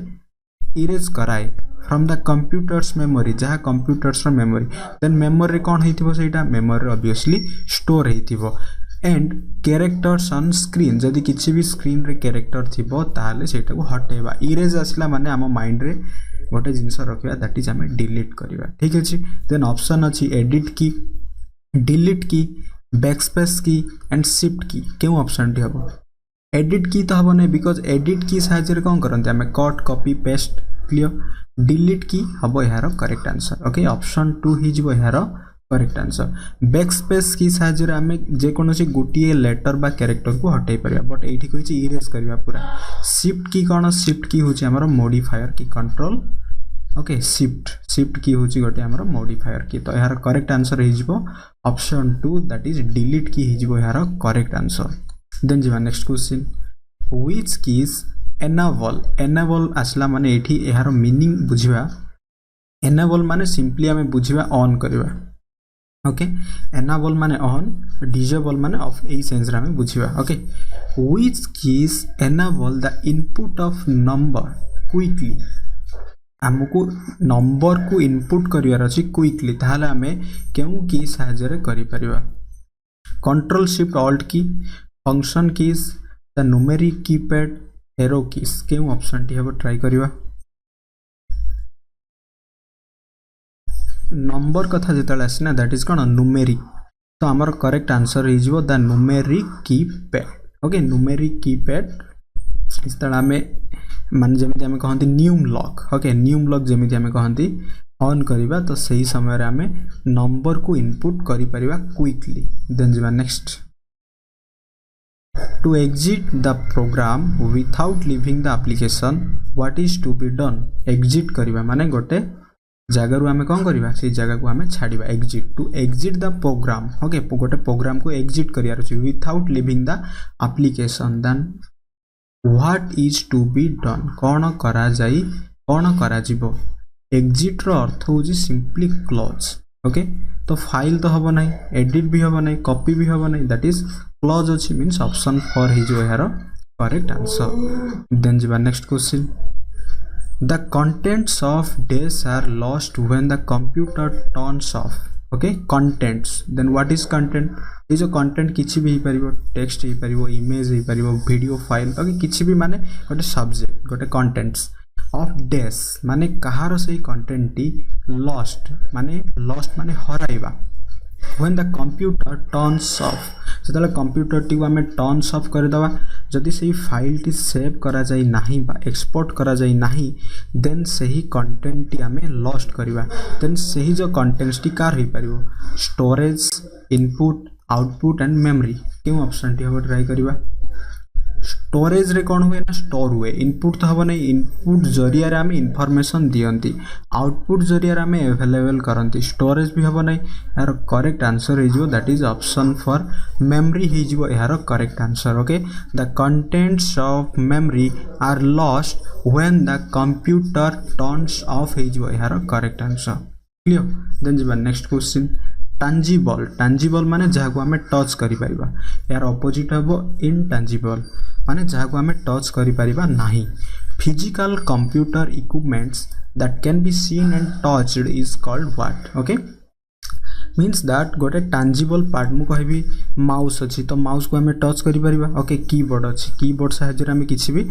erase कराए from the computer's memory जहा computers रो memory then memory कोन हेतिबो सेटा memory obviously store हेतिबो and characters on screen जदी किछि भी स्क्रीन रे कैरेक्टर थिबो ताले सेटा को हटेबा erase आसला माने हम माइंड रे गोटे जिंस रखिबा दैट इज हमें डिलीट करिबा ठीक अछि देन ऑप्शन अछि एडिट की डिलीट की बैकस्पेस की एंड शिफ्ट की केउ ऑप्शन टी हबो एडिट की तो हबो नै बिकॉज़ एडिट की सहायता रे कोन करंती हमें cut copy paste clear delete की हबो यार करेक्ट आंसर ओके ऑप्शन 2 ही जिवो यार करेक्ट आंसर बैकस्पेस की सहायता रे हमें जे कोनोसी गोटिए लेटर बा कैरेक्टर को हटाई परिबा बट एठी कहिछि इरेज करबा पूरा शिफ्ट की कोन शिफ्ट की होछि हमर मॉडिफायर की कंट्रोल ओके शिफ्ट की होछि गोटे हमर मॉडिफायर की तो यार करेक्ट आंसर हे जिवो ऑप्शन 2 दैट इज डिलीट की हे जिवो यार करेक्ट आंसर देन जिवा next question which keys enable आसला माने एठी यार मीनिंग बुझिबा enable माने सिंपली हमें बुझिबा ऑन करबा ओके enable माने ऑन disable माने ऑफ ए सेंस रे हमें बुझिबा okay which keys enable the input of number quickly हमको नंबर को इनपुट करिवार अछि क्विकली ताहाले हमें केउ की सहायता रे करि परिबा control shift alt key function keys the numeric keypad arrow keys केउ ऑप्शन टी हबो ट्राई करिवा नंबर कथा जेतले आसीना दैट इज कोन न्यूमेरिक तो हमर करेक्ट आंसर हे जिवो the numeric keypad okay numeric keypad इस तरह में मान जेमिति हमें कहंती न्यूम लॉक ओके न्यूम लॉक जेमिति हमें कहंती ऑन करिबा तो सही समय रे हमें नंबर को इनपुट करि परिबा क्विकली देन जिवा next to exit the program without leaving the application what is to be done exit करिबा माने गोटे जगह रु हमें कोन करिबा से जगह को हमें छाडिबा exit to exit the program okay गोटे प्रोग्राम को एग्जिट करियार छै without leaving the application then what is to be done कोन करा जिवो exit रो अर्थ होजी सिंपली क्लोज ओके तो फाइल तो हबो नहीं एडिट भी हबो नहीं कॉपी भी हबो नहीं दैट इज क्लोज अछि मींस ऑप्शन 4 हे जो यार करेक्ट आंसर देन जिबा next question the contents of these are lost when the computer turns off okay contents then what is content ये जो कंटेंट किछि भी परिबो टेक्स्ट ही परिबो इमेज ही परिबो वीडियो फाइल ओके किछि भी माने गोटे सब्जेक्ट गोटे कंटेंट्स ऑफ डेस माने कहार से कंटेंट टी लॉस्ट माने हराइबा when the computer turns off सेतले कंप्यूटर टी को हमें टर्न्स ऑफ कर दवा जदि सही फाइल टी सेव करा जाई नाही बा एक्सपोर्ट करा जाई नाही देन सही कंटेंट टी हमें लॉस्ट करिवा देन सही जो कंटेंट्स टी कार ही परिबो storage input output and memory क्यों ऑप्शन टी हम ट्राई करवा स्टोरेज रे कौन हुए ना स्टोर हुए इनपुट तो हम नहीं इनपुट जरिया रे आम इनफॉरमेशन दियंती आउटपुट जरिया रे आम अवेलेबल करंती स्टोरेज भी हम नहीं यार करेक्ट आंसर हो that is option four memory हो यार correct answer okay the contents of memory are lost when the computer turns off हो यार करेक्ट आंसर क्लियर देन जी नेक्स्ट क्वेश्चन टांजिबल माने जहाँ को आम टच करि परिबा यार ऑपोजिट हम इनटांजिबल माने जहाँ को आम टच करि परिबा नाही physical computer equipments that can be scene and touched is called what okay means that गोटे टांजिबल पार्ट मु कहबी माउस अच्छी तो माउस को आम टच करि परिबा ओके कीबोर्ड अच्छी कीबोर्ड साहाय्य आम किसी भी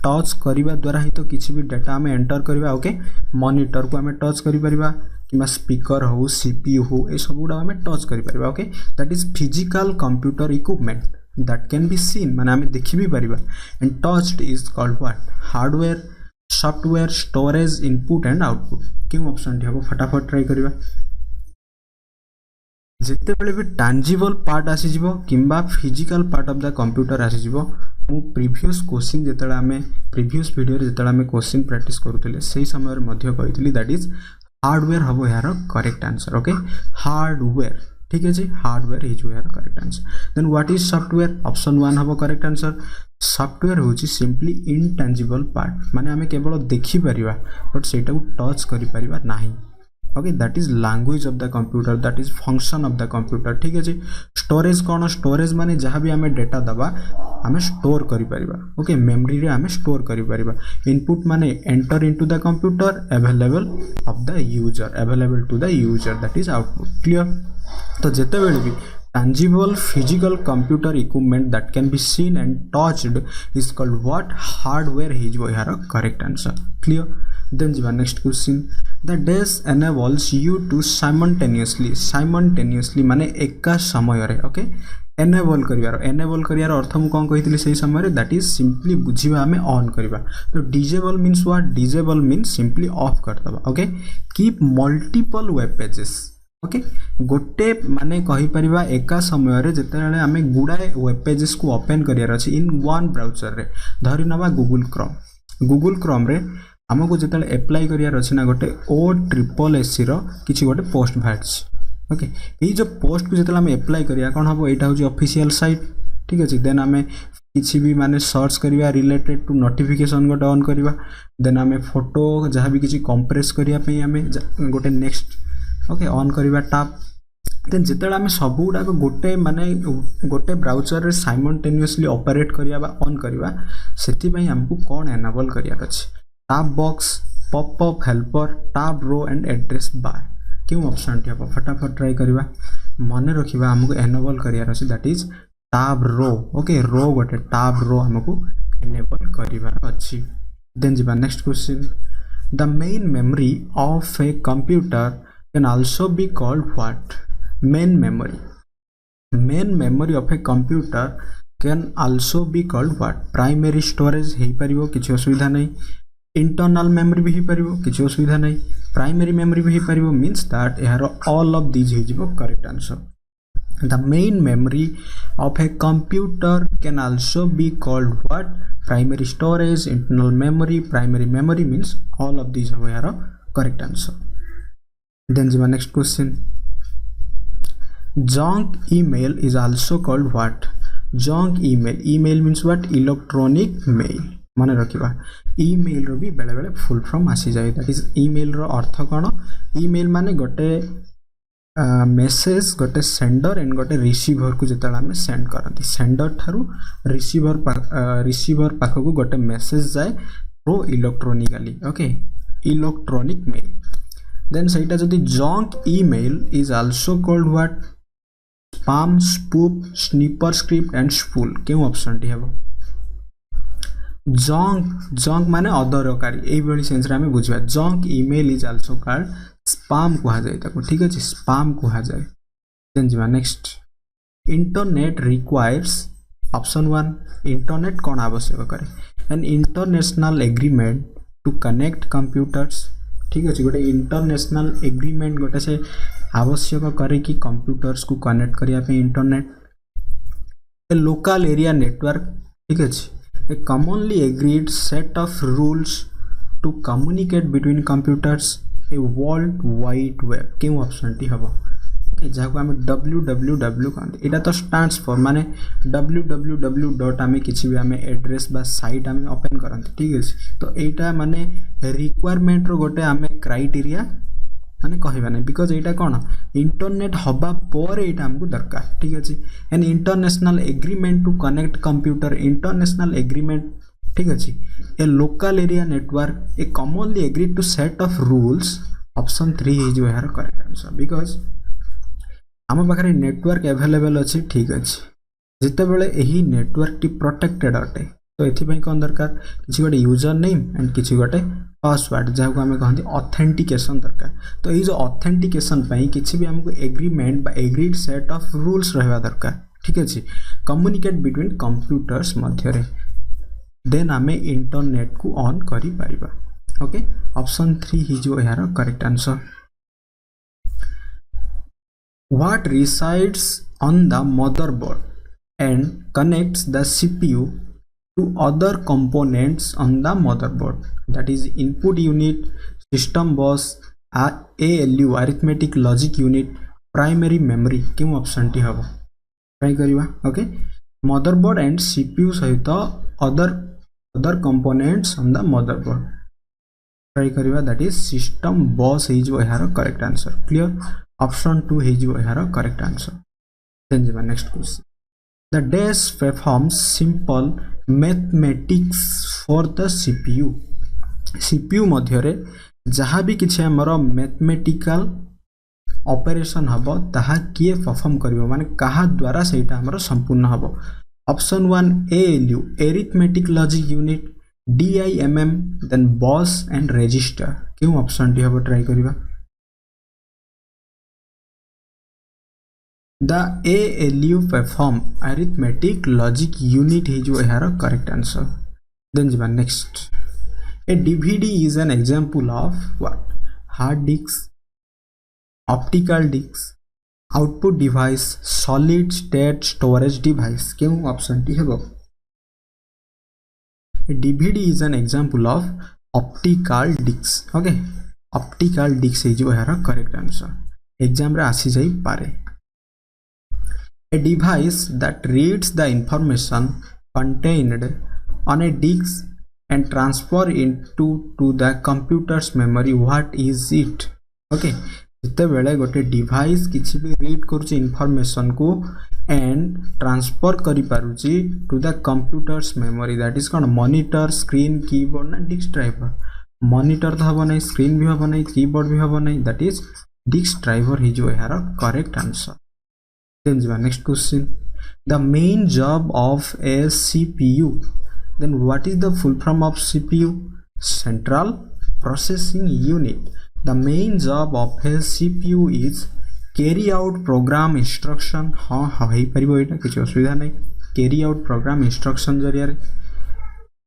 टच करने द्वारा ही तो किसी भी डाटा आम एंटर करवा ओके मॉनिटर को आम टच करि परिबा कि स्पीकर हो सीपीयू हो ये सब गुड़ा आम टच कर okay that is physical computer equipment that can be seen माने आम देखि भी परिबा and touched is called what hardware software storage input and output क्यों ऑप्शन टी हम फटाफट ट्राई करवा जिते बेले भी टांजिबल पार्ट आसीजिवो किंबा physical part of the computer आसीजिवो मु प्रीवियस क्वेश्चन जेतले आमे प्रीवियस वीडियो रे जेतले आमे क्वेश्चन प्रैक्टिस करूथिले सेही समय रे मध्य कहितली दैट इज हार्डवेयर हम यार करेक्ट आंसर ओके हार्डवेयर ठीक है जी हार्डवेयर हो यार correct answer then what is software option 1 हम करेक्ट आंसर सॉफ्टवेयर होची सिंपली इनटांजिबल पार्ट माने आमे केवल देखि परिबा बट सेटा को टच करि परिबा नाही okay that is language of the computer that is function of the computer ठीक है जी स्टोरेज कौन स्टोरेज माने जहाँ भी आमे डेटा दबा आमे स्टोर करि परिबा ओके मेमोरी रे आमे स्टोर करि परिबा इनपुट माने enter into the computer available of the user available to the user that is output clear तो जेते बेले भी tangible physical computer equipment that can be seen and touched is called what hardware is यार correct answer clear then जी next question the dash enables you to simultaneously माने एका समय रे ओके एनेबल करियार अर्थ मु कौन कही से समय दैट इज सिंपली बुझीबा आमे ऑन करबा तो disable means what disable means simply off करदबा okay keep multiple web pages okay गोटे माने कहि परिबा एका समय रे जेतेले आमे गुडाए वेब पेजेस को ओपन करियार अछि इन वन ब्राउजर रे धरि नबा गूगल क्रोम रे हमको जेतेले अप्लाई करियार अछि ना गोटे OSSC रो किछि गोटे पोस्ट भाइट्स ओके ये जो पोस्ट को जेतेले आमे अप्लाई करिया कोन हबो एटा होची ऑफिशियल साइट ठीक अछि देन आमे किछि भी माने सर्च करिया रिलेटेड टू नोटिफिकेशन गोटे ऑन करिवा देन आमे फोटो जहाँ भी किछि कंप्रेस करिया पे आमे गोटे नेक्स्ट ओके ऑन करिवा टैब देन जेतेले आमे सब गुडा को गोटे माने गोटे ब्राउजर रे साइमल्टेनियसली ऑपरेट करिया बा ऑन करिवा सेति पई हमकु कोन एनेबल करिया अछि tab box popup helper tab रो एंड एड्रेस बार क्यों ऑप्शन टी हम फटाफट ट्राई करिवा माने रखिबा हमकु एनेबल करिया अछि दैट इज टैब रो ओके रो गोटे टैब रो हमकु एनेबल करिवा अछि देन जीवा next question the main memory of a computer can also be called what main memory of a computer can also be called what primary storage हे परिबो किछि असुविधा नै internal memory भी हे परिबो किछि असुविधा नै primary memory भी हे परिबो means that यार all of these हे जिवो correct answer the main memory of a computer can also be called what primary storage internal memory primary memory means all of these हो यार correct answer then the next question junk email is also called what junk email means what electronic mail माने रखिबा email रो भी बेले बेले full form आसी जाय that is email रो अर्थ कोन ईमेल माने गोटे मेसेज गोटे सेंडर एंड गोटे रिसीवर को जेतला हम सेंड करंती सेंडर थारु रिसीवर पाखो को गोटे मेसेज जाय प्रो electronically okay electronic mail then saita jodi junk email is also called what spam spoof sniper script and spool क्यों ऑप्शन टी हेबो junk माने अदरकारी एई बडी सेंस रे हम बुझिबा junk email is also called spam कुहा जाय ताको ठीक अछि spam कुहा जाय देन जिमा next internet requires option 1 internet कोन आवश्यक करे an international agreement to connect computers ठीक अच्छे गोटे इंटरनेशनल एग्रीमेंट गोटे से आवश्यक करे कि कंप्यूटर्स को कनेक्ट करिया पे internet a local area network ठीक अच्छे a commonly agreed set of rules to communicate between computers a world wide web क्यों ऑप्शन टी हम जहाँ को आम www कहते यहाँ तो स्टैंड्स फॉर माने www डॉट आम किसी भी आम एड्रेस बा साइट आम ओपन करते ठीक है तो यहाँ माने रिक्वायरमेंट रो गोटे आम क्राइटेरिया माने कहवा नहीं बिकज यहाँ कौन इंटरनेट हवा पर यहाँ आमको दरकार ठीक अच्छे and international agreement to connect computer international agreement ठीक अच्छे a local area network a commonly agree to set of rules option 3 है जो यार करेक्ट आंसर बिकज आम पाखे नेटवर्क एवेलेबल अच्छी ठीक अच्छे जिते बड़े यही नेटवर्क टी प्रोटेक्टेड अटे तो ये कौन दरकार किसी गोटे यूजर नेम एंड किसी गोटे पासवर्ड जहाँ को आम कहते ऑथेंटिकेशन दरकार तो ये जो ऑथेंटिकेशन किसी भी आमको एग्रीमेंट बा एग्रीड सेट ऑफ रूल्स रहा दरकार ठीक अच्छे कम्युनिकेट बिटवीन कंप्यूटर्स मध्य देन आम इंटरनेट को ऑन करि परिबा ओके ऑप्शन 3 ही जो यार correct answer What resides on the motherboard and connects the CPU to other components on the motherboard that is input unit, system bus, ALU arithmetic logic unit, primary memory क्यों option टी हम try करिवा okay motherboard and CPU सहित other components on the motherboard try करिवा that is system bus है जो यार correct answer clear option 2 है जो यार करेक्ट आंसर देन जब next question the dash performs simple mathematics for the CPU मध्य रे जहाँ भी किसी हमर मैथमेटिकल ऑपरेशन हबो ताहा किए परफॉर्म करिवो माने कहा द्वारा सेटा हमर संपूर्ण हबो option 1 ALU arithmetic logic unit DIMM then bus and register क्यों ऑप्शन डी हबो ट्राई करिवा The ALU perform arithmetic logic unit है जो यार करेक्ट आंसर देन जी next a DVD is an example of what hard disk optical disk output device solid state storage device क्यों option T है ए DVD is an example of optical disk okay optical disk है जो यार correct answer exam रे आसी जाई पारे A device that reads the information contained on a disk and transfer into to the computer's memory what is it okay जिते बेले गोटे डिवाइस किसी भी रीड करुचे इनफॉरमेशन को एंड ट्रांसफर करि पारुची to the computer's memory that is कौन मॉनिटर स्क्रीन कीबोर्ड ना डिस्क ड्राइवर मॉनिटर तो हम नहीं स्क्रीन भी हम नहीं कीबोर्ड भी हम नहीं दैट इज डिस्क ड्राइवर ही जो यार correct answer Then next question the main job of a CPU then what is the full form of CPU central processing unit the main job of a CPU is carry out program instruction हाँ हाँ ही परिबो इटा किसी असुविधा नहीं carry out program instruction जरिया रे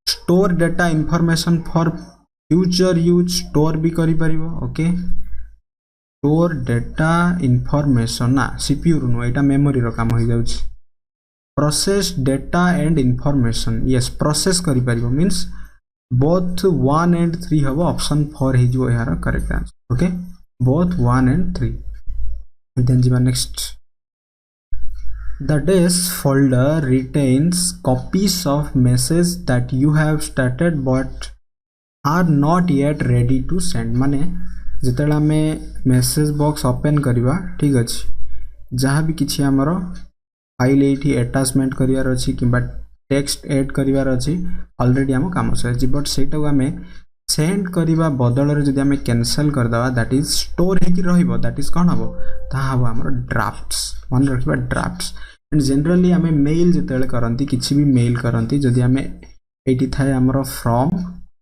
store data information for future use store भी करी परिबो okay स्टोर डेटा इनफॉरमेशन ना सीपीयू नु एटा मेमोरी रो काम हो जाउछ process data and information yes process करि परिबो मींस बोथ 1 एंड 3 हबो ऑप्शन 4 हे जो यार correct answer okay both 1 and 3 then जी next the desk folder retains copies of message that you have started but are not yet ready to send माने जितेला आम मेसेज बॉक्स ओपन करवा ठीक अच्छे जहाँ भी किसी आमर फाइल ये अटैचमेंट करार अच्छी कि टेक्स्ट ऐड करार अच्छी ऑलरेडी आम कम सर बट से आम सेंड करवा बदल जदि आम कैंसल करदे दैट इज स्टोर हो दैट इज कौन हम हम आम ड्राफ्ट्स मन रखा ड्राफ्ट्स एंड जनरली आम मेल जिते करती किसी भी मेल करती जदि आम ये थाए आमर from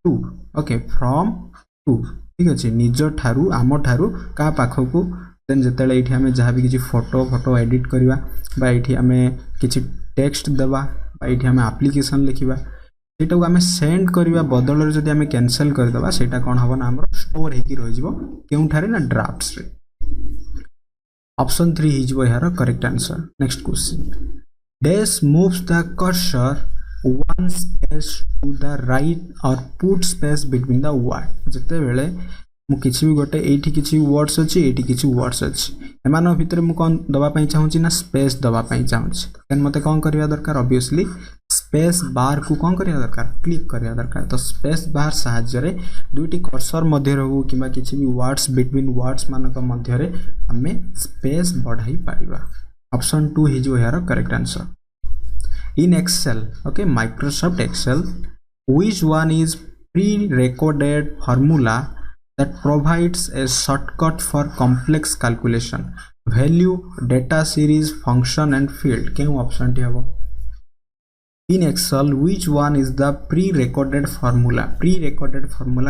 to okay from to ठीक अच्छे निज ठारू आम ठारू क्या पाखक देन जिते ये आम जहाँ भी किसी फोटो एडिट करवा ये आम किसी टेक्स्ट देवा ये आम एप्लिकेशन लिखा सेटा आम सेंड करवा बदल जदि आम कैंसल करदे से कौन हम ना स्टोर होठारे ना ड्राफ्ट्स रे ऑप्शन 3 हो यार correct answer next question dash moves the cursor one space to the right or put space between the word जते बेले मु किछि भी गोटे एठी किछि वर्ड्स अछि एठी किछि वर्ड्स अछि एमानो भितर मु कोन दबा पई चाहूची ना स्पेस दबा पई चाहूची देन मते कोन करिया दरकार ऑब्वियसली स्पेस बार को कोन करिया दरकार क्लिक करिया दरकार तो स्पेस बार सहाय्य रे दुईटी कर्सर मध्य रहू किबा किछि भी वर्ड्स बिटवीन वर्ड्स मानक मध्य रे हमें स्पेस बढ़ाई परिबा ऑप्शन 2 हिज यार correct answer in Excel okay Microsoft Excel which one is pre-recorded formula that provides a shortcut for complex calculation value data series function and field केउ option टी हबो in Excel which one is the pre-recorded formula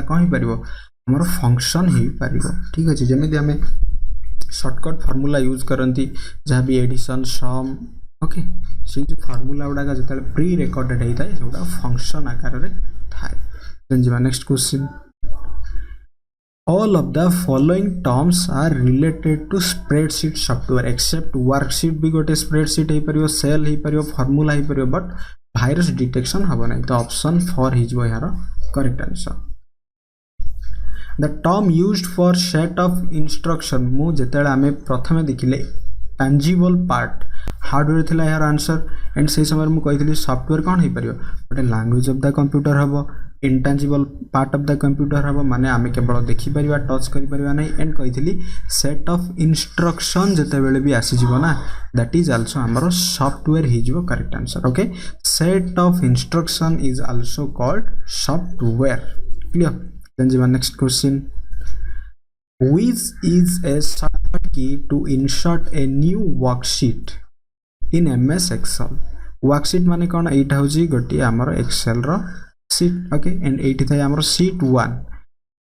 कहि परिबो हमर function ही परिबो ठीक अछि जेमिति हमें shortcut formula use करंती जहाँ भी एडिशन सम ओके से जो फार्मूला गुडा जते प्री रिकॉर्डेड हेता है सेटा फंक्शन आकार रे थाए देन जिवा next question all of the following terms are related to spreadsheet software except worksheet भी गोटे spreadsheet हे परियो सेल हे परियो फार्मूला हे परियो बट वायरस डिटेक्शन हबो नै तो ऑप्शन 4 हिज यार correct answer the term used for set of instruction मु जेतेला हमें प्रथमे देखिले tangible part हार्डवेयर थिला यार आंसर एंड से समय मु कहितली सॉफ्टवेयर कोन हे परियो गोटे लैंग्वेज ऑफ द कंप्यूटर हबो intangible part of the computer हबो माने आमे केवल देखि परिबा टच करि परिबा नै एंड कहितली सेट ऑफ इंस्ट्रक्शन जते बेले भी आसी जिवो ना दैट इज आल्सो हमरो सॉफ्टवेयर हे जिवो correct answer okay set of instruction is also called software clear then जिवा next question which is a shortcut key to insert a new worksheet in MS Excel worksheet माने कोन एटा होजी गोटी हमर Excel रो sheet okay and एटी थाय हमर sheet 1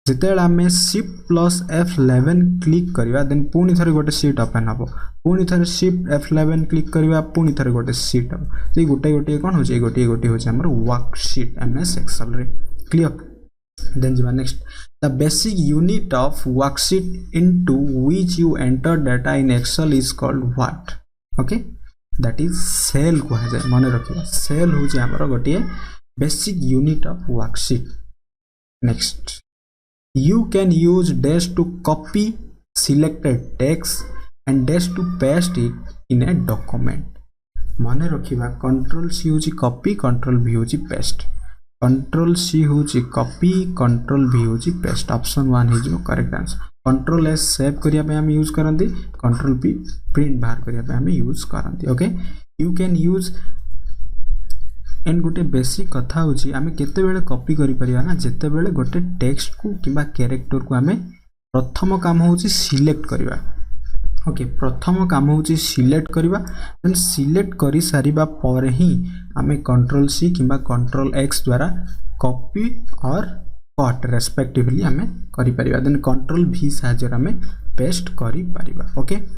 जेतेला हमें shift plus F11 क्लिक करिवा देन पुनी थरे गोटे शीट ओपन हबो पुनी थरे shift F11 क्लिक करिवा पुनी थरे गोटे शीट हबो जे गोटे गोटे कोन होजी गोटे गोटे होजी हमर वर्कशीट MS Excel रे clear then jiva next the basic unit of worksheet into which you enter data in Excel is called what okay that is cell को है मन रखिबा cell हो जे हमर गोटे basic unit of worksheet next you can use dash to copy selected text and dash to paste it in a document मन रखिबा control c हो जे copy control v हो जे paste control C होची कॉपी कंट्रोल भी होची paste option 1 is correct answer control S save करिया पे हम use करंती कंट्रोल पी प्रिंट बाहर करिया पे हम यूज करंती okay you can use and गोटे बेसिक कथा होची हमें केते बेले कॉपी करि परिया ना जेते बेले गोटे टेक्स्ट को किबा कैरेक्टर को हमें प्रथम काम होची सिलेक्ट करिवा ओके प्रथम काम होची सिलेक्ट करिवा देन सिलेक्ट करि सारिबा पर ही हमें कंट्रोल सी किबा कंट्रोल एक्स द्वारा कॉपी और कट रेस्पेक्टिवली हमें करि परिबा देन कंट्रोल भी सहायता हमें पेस्ट करि परिबा ओके